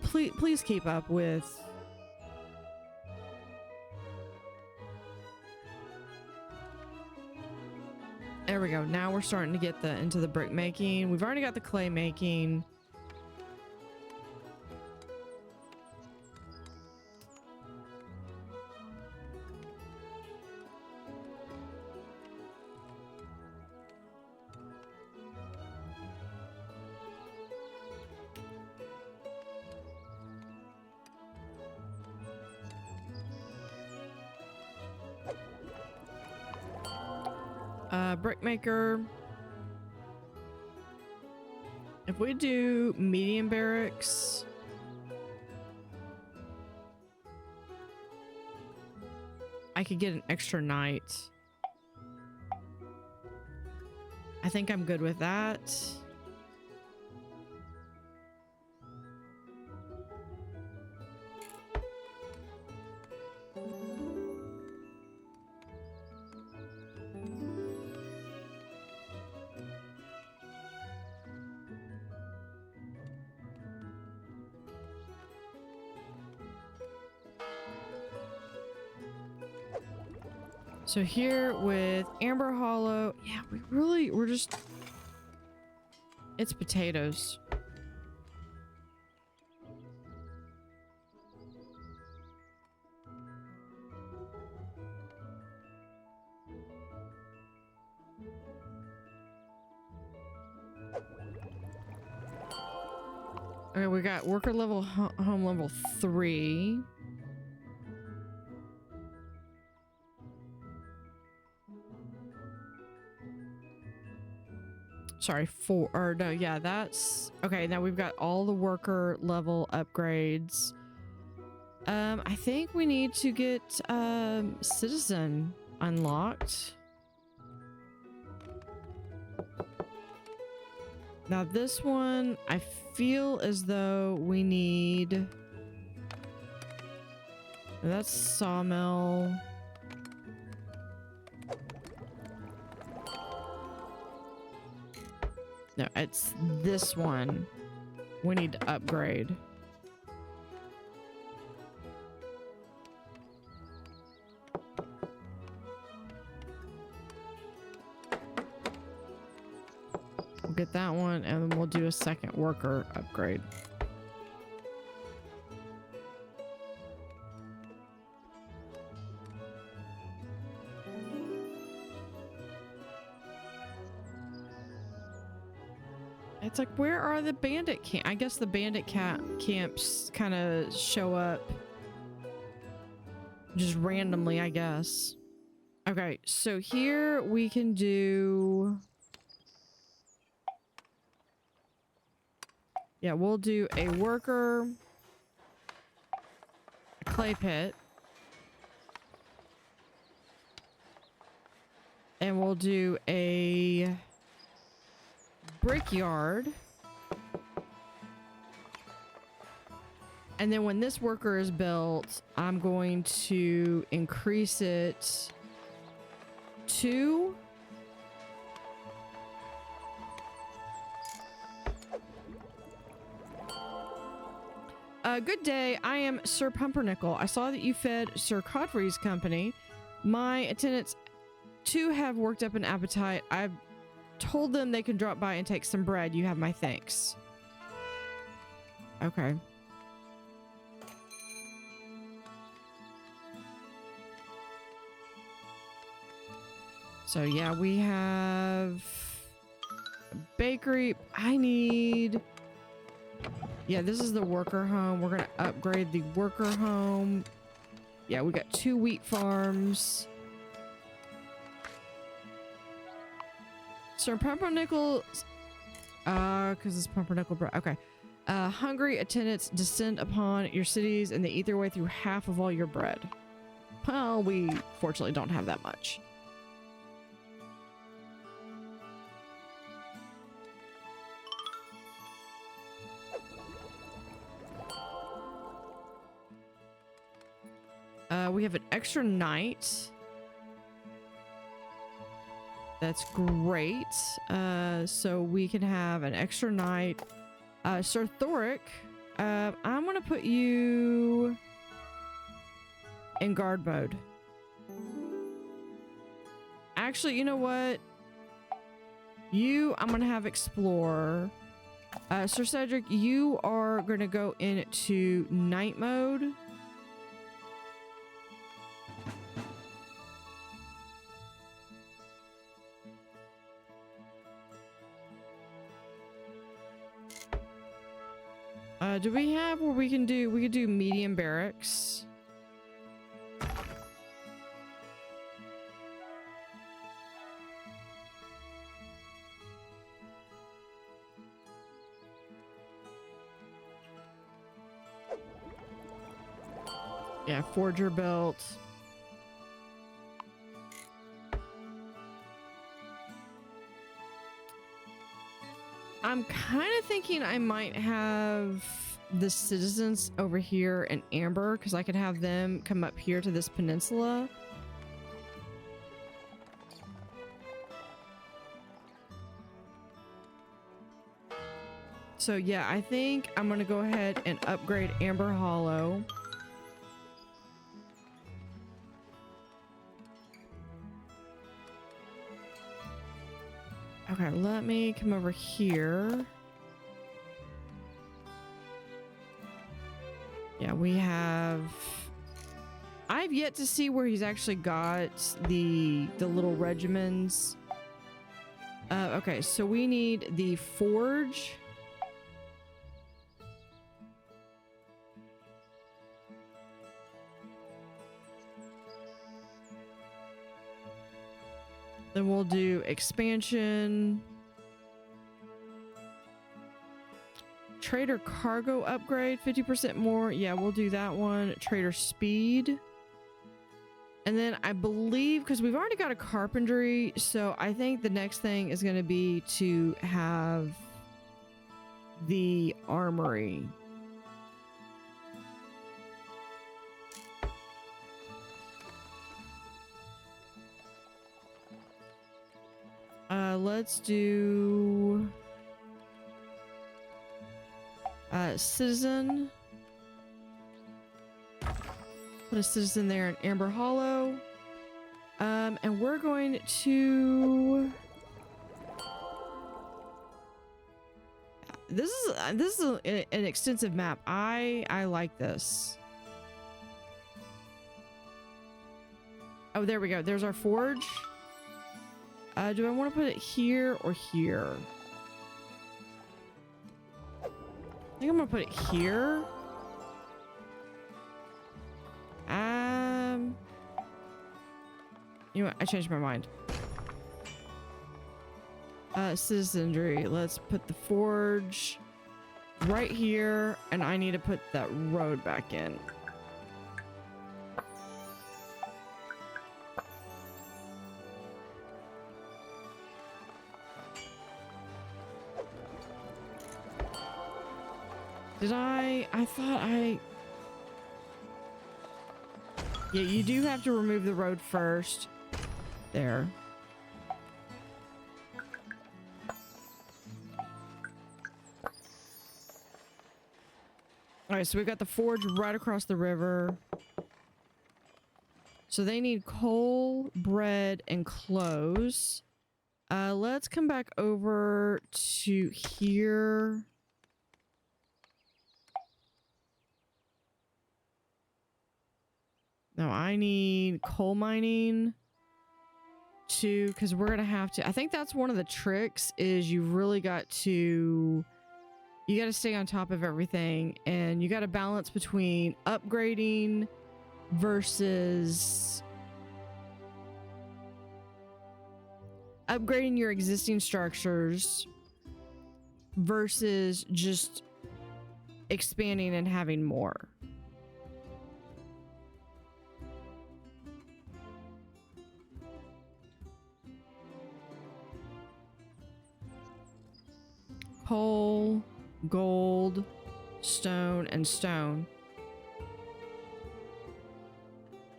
please keep up with there we go. Now we're starting to get into the brick making. We've already got the clay making. Brickmaker. If we do medium barracks, I could get an extra night. I think I'm good with that. So here with Amber Hollow, yeah, we're just, it's potatoes. Okay, we got worker level, home level 3. Sorry, 4, or no, yeah, that's okay. Now we've got all the worker level upgrades. I think we need to get citizen unlocked. Now this one, I feel as though we need, that's sawmill. No, it's this one. We need to upgrade. We'll get that one, and then we'll do a second worker upgrade. It's like, where are the bandit camp? I guess the bandit camps kind of show up just randomly, I guess. Okay, so here we can do... Yeah, we'll do a worker, a clay pit, and we'll do a brickyard. And then when this worker is built, I'm going to increase it to good day. I am Sir Pumpernickel. I saw that you fed Sir Godfrey's company. My attendants too have worked up an appetite. I've told them they can drop by and take some bread. You have my thanks. Okay. So yeah, we have a bakery. I need... Yeah, this is the worker home. We're going to upgrade the worker home. Yeah, we got 2 wheat farms. Sir Pumpernickel, because it's pumpernickel bread. Okay. Hungry attendants descend upon your cities and they eat their way through half of all your bread. Well, we fortunately don't have that much. We have an extra night. That's great. So we can have an extra night. Sir Thoric, I'm gonna put you in guard mode. Actually, you know what? I'm gonna have Explorer. Sir Cedric, you are gonna go into night mode. Do we have where we could do medium barracks? Yeah, forger belt. I'm kind of thinking I might have the citizens over here in Amber because I could have them come up here to this peninsula. So yeah, I think I'm gonna go ahead and upgrade Amber Hollow. Okay, let me come over here. Yeah, we have... I've yet to see where he's actually got the little regiments. Okay, so we need the forge. Then we'll do expansion. Trader cargo upgrade, 50% more. Yeah, we'll do that one. Trader speed. And then I believe, because we've already got a carpentry, so I think the next thing is going to be to have the armory. Let's do citizen. Put a citizen there in Amber Hollow. And we're going to... This is an extensive map. I like this. Oh, there we go. There's our forge. Do I want to put it here or here? I think I'm gonna put it here. You know what? I changed my mind. Citizenry. Let's put the forge right here, and I need to put that road back in. Did I thought I... Yeah, you do have to remove the road first. There. Alright, so we've got the forge right across the river. So they need coal, bread, and clothes. Let's come back over to here. No, I need coal mining too, because we're gonna have to... I think that's one of the tricks, is you really got to... You got to stay on top of everything, and you got to balance between upgrading versus upgrading your existing structures versus just expanding and having more. Coal, gold, stone, and stone.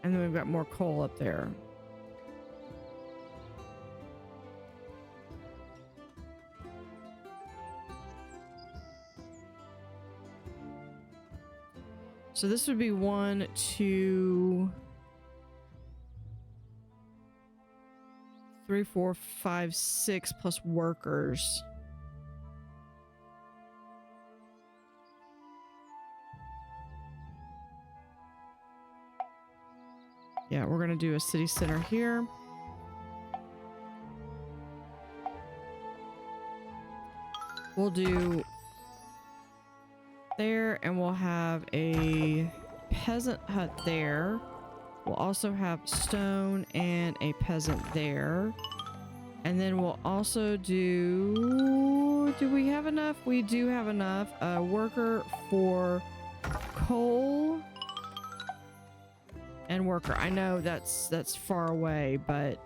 And then we've got more coal up there. So this would be 1, 2, 3, 4, 5, 6 plus workers. Yeah, we're gonna do a city center here. We'll do there, and we'll have a peasant hut there. We'll also have stone and a peasant there. And then we'll also do we have enough? We do have enough. A worker for coal and worker. I know that's far away, but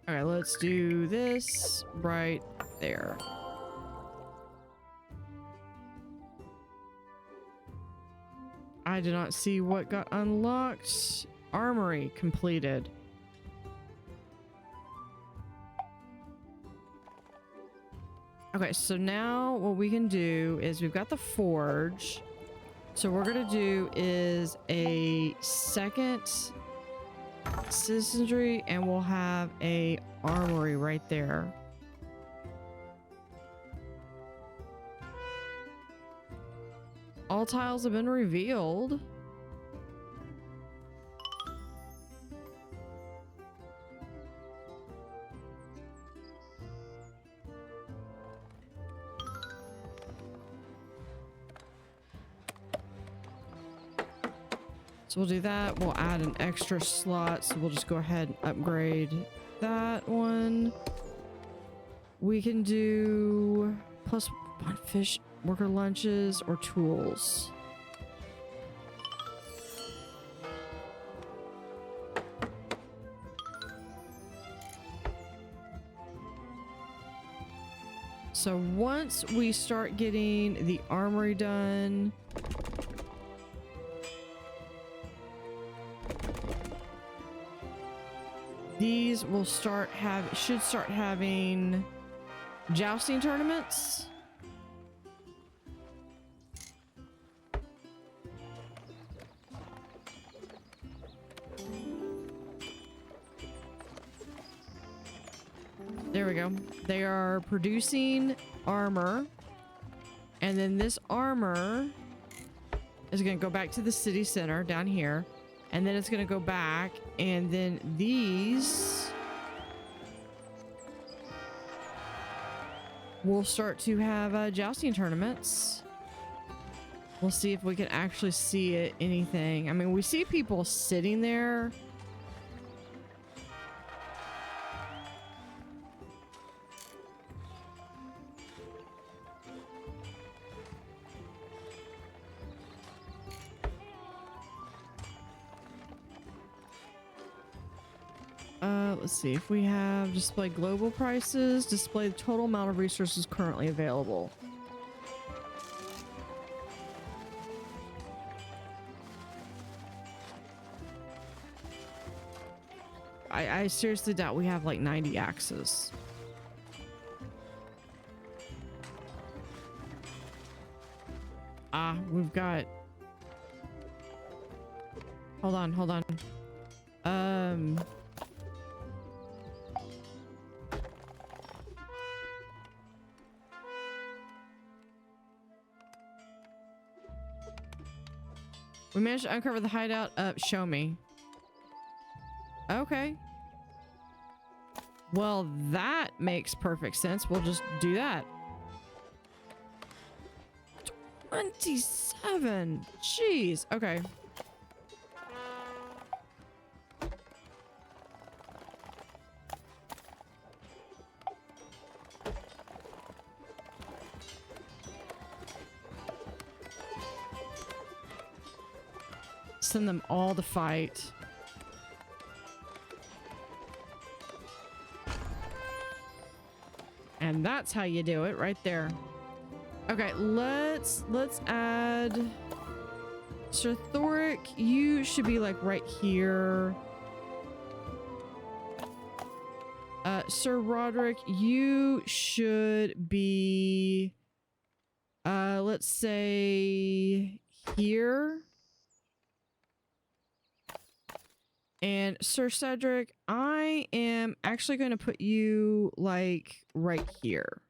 okay, let's do this right there. I did not see what got unlocked. Armory completed. Okay, so now what we can do is we've got the forge. So what we're gonna do is a second citizenry, and we'll have a armory right there. All tiles have been revealed. So we'll do that. We'll add an extra slot. So we'll just go ahead and upgrade that one. We can do +1 fish, worker lunches, or tools. So once we start getting the armory done, these will should start having jousting tournaments. There we go. They are producing armor, and then this armor is going to go back to the city center down here, and then it's going to go back, and then these will start to have jousting tournaments. We'll see if we can actually see anything. I mean, we see people sitting there. Let's see if we have display global prices, display the total amount of resources currently available. I seriously doubt we have like 90 axes. We've got... Hold on. We managed to uncover the hideout. Show me. Okay. Well, that makes perfect sense. We'll just do that. 27. Jeez. Okay. Send them all to fight. And that's how you do it right there. Okay, let's add Sir Thoric. You should be like right here. Sir Roderick, you should be let's say here. And Sir Cedric, I am actually going to put you like right here.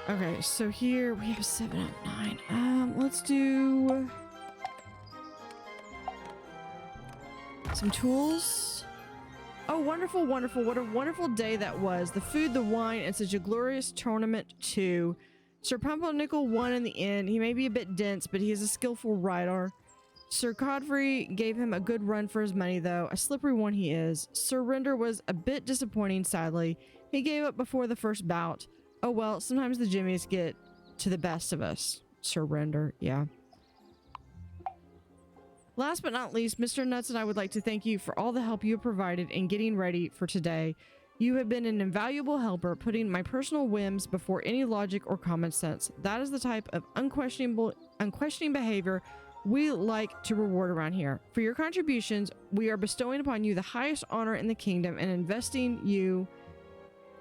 Okay, so here we have 7 out of 9. Let's do some tools. Oh, wonderful, wonderful. What a wonderful day that was. The food, the wine, and such a glorious tournament too. Sir Pumpernickel won in the end. He may be a bit dense, but he is a skillful rider. Sir Godfrey gave him a good run for his money, though. A slippery one he is. Sir Render was a bit disappointing, sadly. He gave up before the first bout. Oh well, sometimes the jimmies get to the best of us. Sir Render, yeah. Last but not least, Mr. Nuts and I would like to thank you for all the help you have provided in getting ready for today. You have been an invaluable helper, putting my personal whims before any logic or common sense. That is the type of unquestioning behavior we like to reward around here. For your contributions, we are bestowing upon you the highest honor in the kingdom and investing you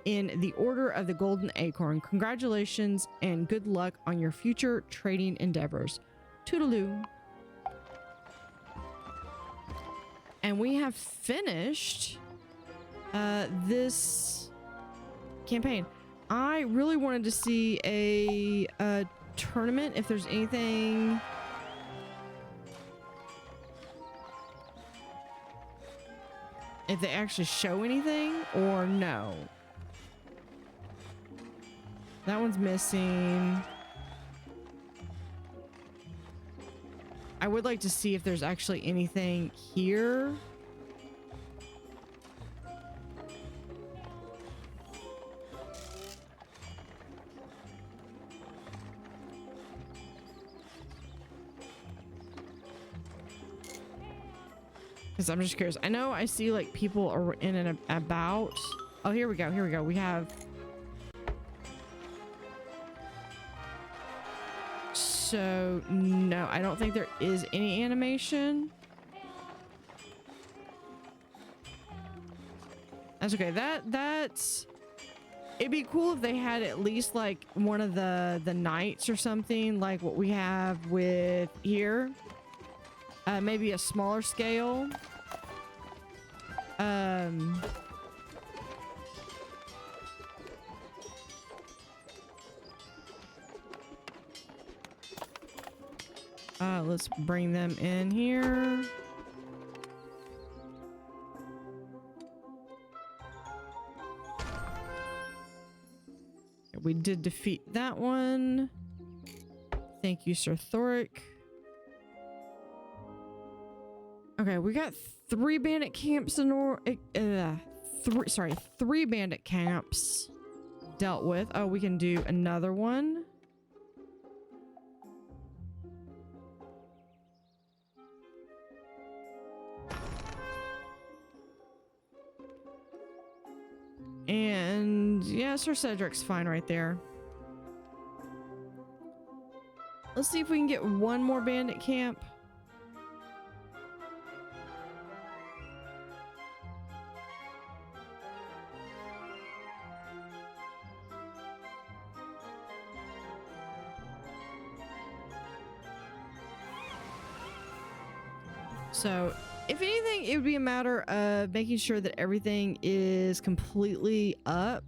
in the Order of the Golden Acorn. Congratulations and good luck on your future trading endeavors. Toodaloo. And we have finished this campaign. I really wanted to see a tournament, if there's anything. If they actually show anything or no. That one's missing. I would like to see if there's actually anything here. Because I'm just curious. I know I see like people are in and about. Oh, here we go. Here we go. We have. So no, I don't think there is any animation. That's okay. That's it'd be cool if they had at least like one of the knights or something like what we have with here. Maybe a smaller scale. Let's bring them in here. We did defeat that one. Thank you, Sir Thoric. Okay, we got 3 bandit camps in three bandit camps dealt with. Oh, we can do another one. And yeah, Sir Cedric's fine right there. Let's see if we can get one more bandit camp. So, if anything, it would be a matter of making sure that everything is completely up.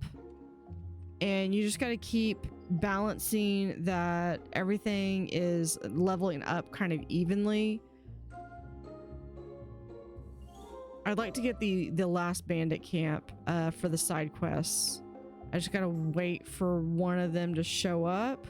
And you just got to keep balancing that everything is leveling up kind of evenly. I'd like to get the last bandit camp for the side quests. I just gotta wait for one of them to show up.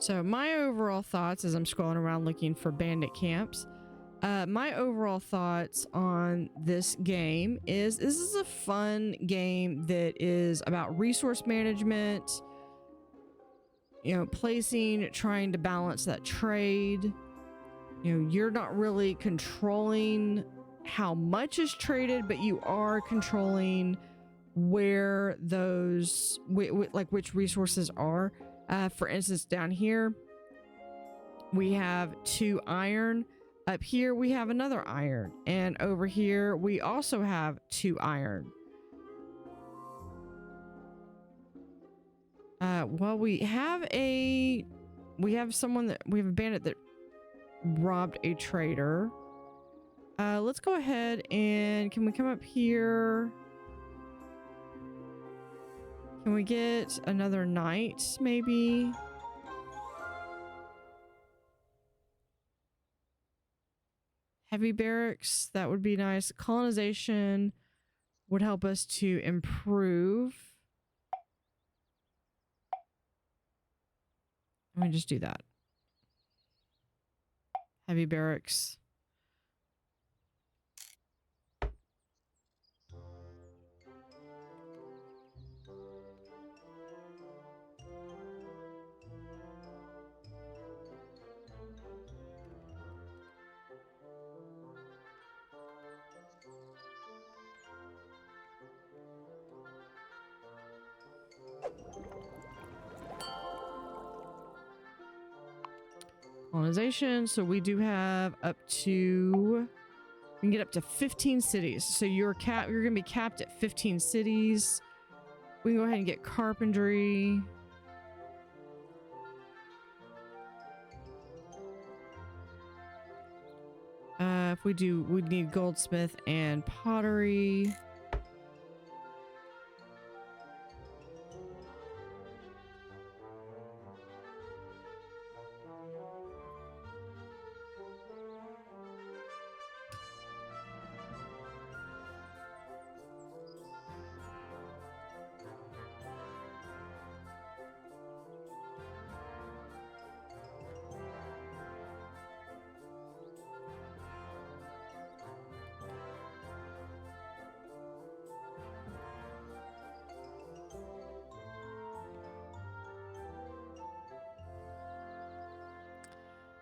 So my overall thoughts as I'm scrolling around looking for bandit camps, my overall thoughts on this game is this is a fun game that is about resource management, you know, placing, trying to balance that trade. You know, you're not really controlling how much is traded, but you are controlling where those, like which resources are. For instance, down here, we have 2 iron. Up here, we have another iron. And over here, we also have 2 iron. Well, we have a bandit that robbed a trader. Let's go ahead and can we come up here? Can we get another knight, maybe? Heavy barracks, that would be nice. Colonization would help us to improve. Let me just do that. Heavy barracks. Colonization, so we do have up to, we can get up to 15 cities. So you're gonna be capped at 15 cities. We can go ahead and get carpentry. If we do, we'd need goldsmith and pottery.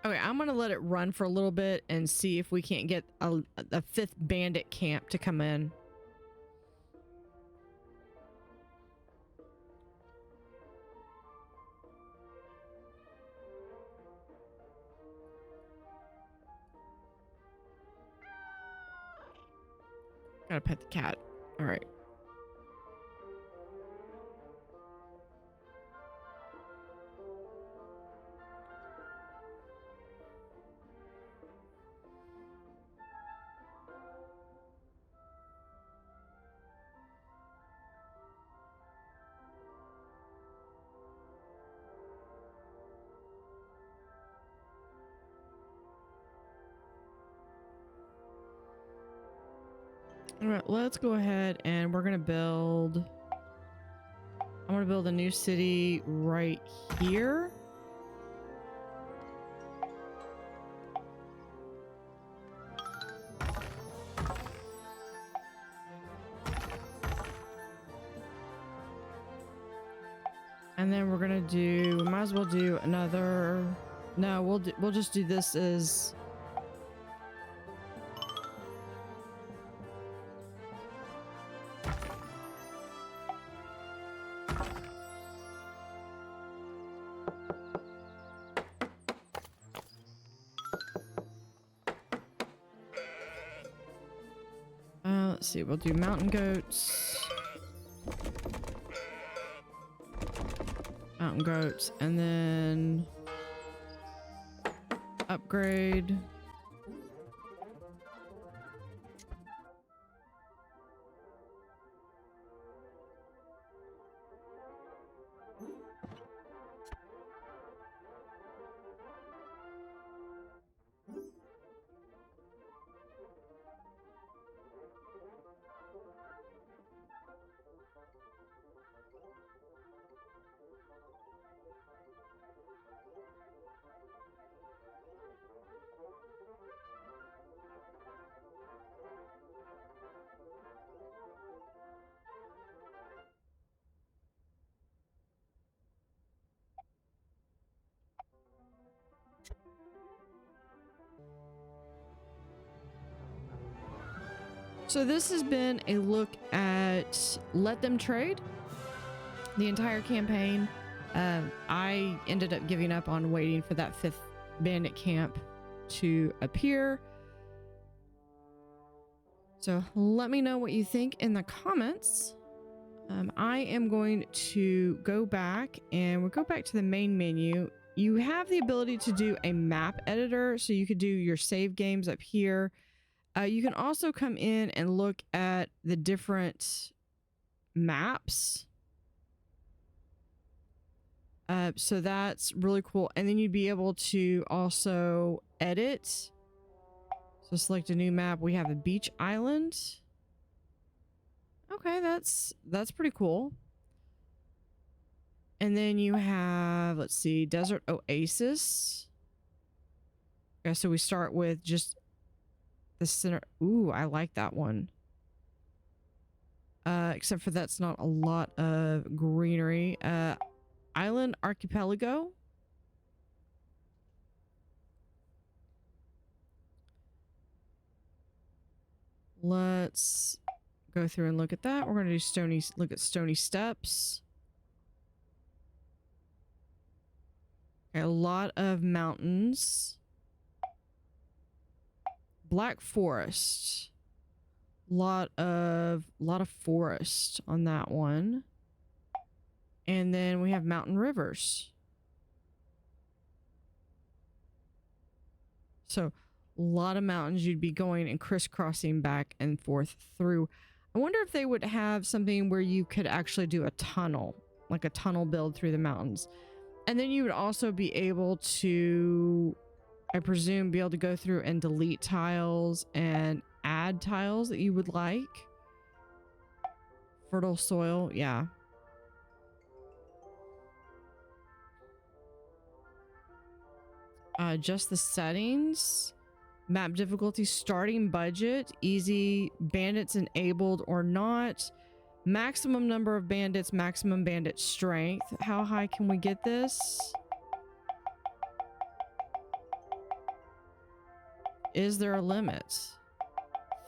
Okay, I'm gonna let it run for a little bit and see if we can't get a 5th bandit camp to come in. Gotta pet the cat. All right. All right, let's go ahead and we're gonna build. I'm gonna build a new city right here. And then we're gonna do, we might as well do another, no, we'll just do this as, Let's see, we'll do mountain goats. Mountain goats, and then upgrade. So this has been a look at Let Them Trade, the entire campaign. I ended up giving up on waiting for that 5th bandit camp to appear. So let me know what you think in the comments. I am going to go back, and we'll go back to the main menu. You have the ability to do a map editor, so you could do your save games up here. You can also come in and look at the different maps. So that's really cool. And then you'd be able to also edit. So select a new map. We have a beach island. Okay, that's pretty cool. And then you have, let's see, desert oasis. Okay, so we start with just the center. Ooh, I like that one. Except for that's not a lot of greenery. Island archipelago. Let's go through and look at that. We're going to do look at Stony Steps. Okay, a lot of mountains. Black Forest. Lot of forest on that one. And then we have mountain rivers. So a lot of mountains you'd be going and crisscrossing back and forth through. I wonder if they would have something where you could actually do a tunnel, like a tunnel build through the mountains. And then you would also be able to, I presume, be able to go through and delete tiles and add tiles that you would like. Fertile soil, yeah. Just the settings. Map difficulty, starting budget, easy, bandits enabled or not. Maximum number of bandits, maximum bandit strength. How high can we get this? Is there a limit?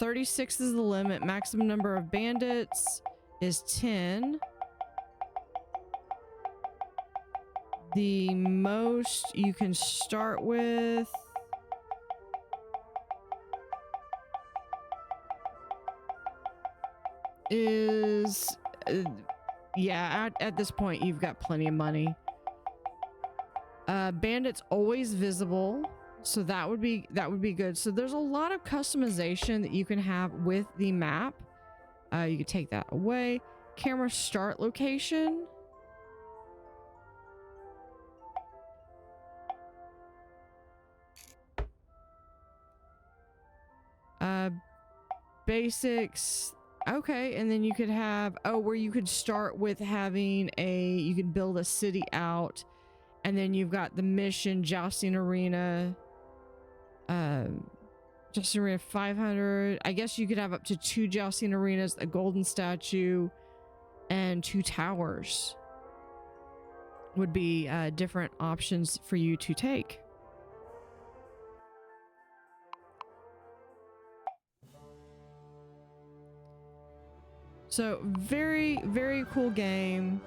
36 is the limit. Maximum number of bandits is 10. The most you can start with is yeah, at this point you've got plenty of money. Bandits always visible, so that would be good. So there's a lot of customization that you can have with the map. You can take that away. Camera start location. Basics. Okay, and then you could have, where you could start with having you could build a city out, and then you've got the mission, jousting arena, jousting arena 500. I guess you could have up to 2 jousting arenas, a golden statue, and 2 towers would be different options for you to take. So very, very cool game.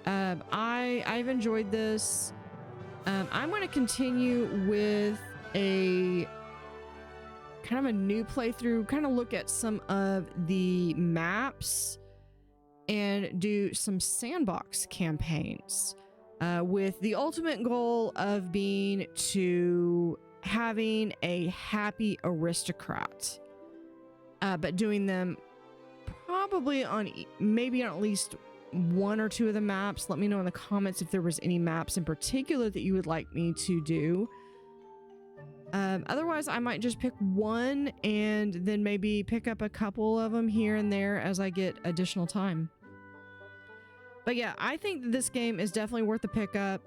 I've enjoyed this. I'm going to continue with a kind of a new playthrough, kind of look at some of the maps and do some sandbox campaigns with the ultimate goal of being to having a happy aristocrat, but doing them probably on maybe on at least one or two of the maps. Let me know in the comments if there was any maps in particular that you would like me to do. Otherwise, I might just pick one and then maybe pick up a couple of them here and there as I get additional time. But yeah, I think that this game is definitely worth the pickup.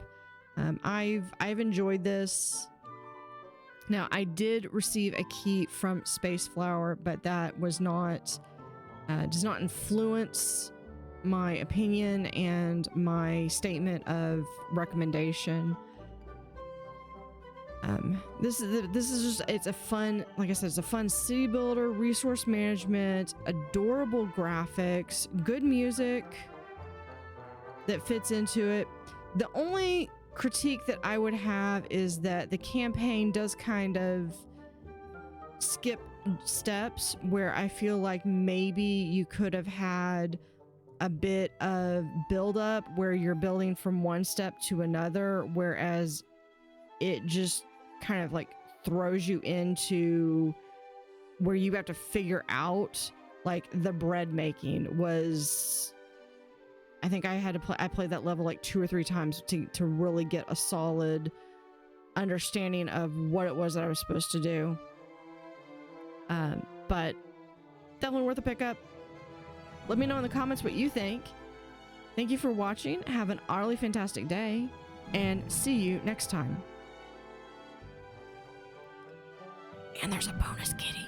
I've enjoyed this. Now, I did receive a key from Spaceflower, but that was not does not influence my opinion and my statement of recommendation. This is just, it's a fun, like I said, it's a fun city builder, resource management, adorable graphics, good music that fits into it. The only critique that I would have is that the campaign does kind of skip steps where I feel like maybe you could have had a bit of build up where you're building from one step to another, whereas it just kind of like throws you into where you have to figure out, like, the bread making was, I think I played that level like 2 or 3 times to really get a solid understanding of what it was that I was supposed to do. But definitely worth a pickup. Let me know in the comments what you think. Thank you for watching. Have an utterly fantastic day, and see you next time. And there's a bonus kitty.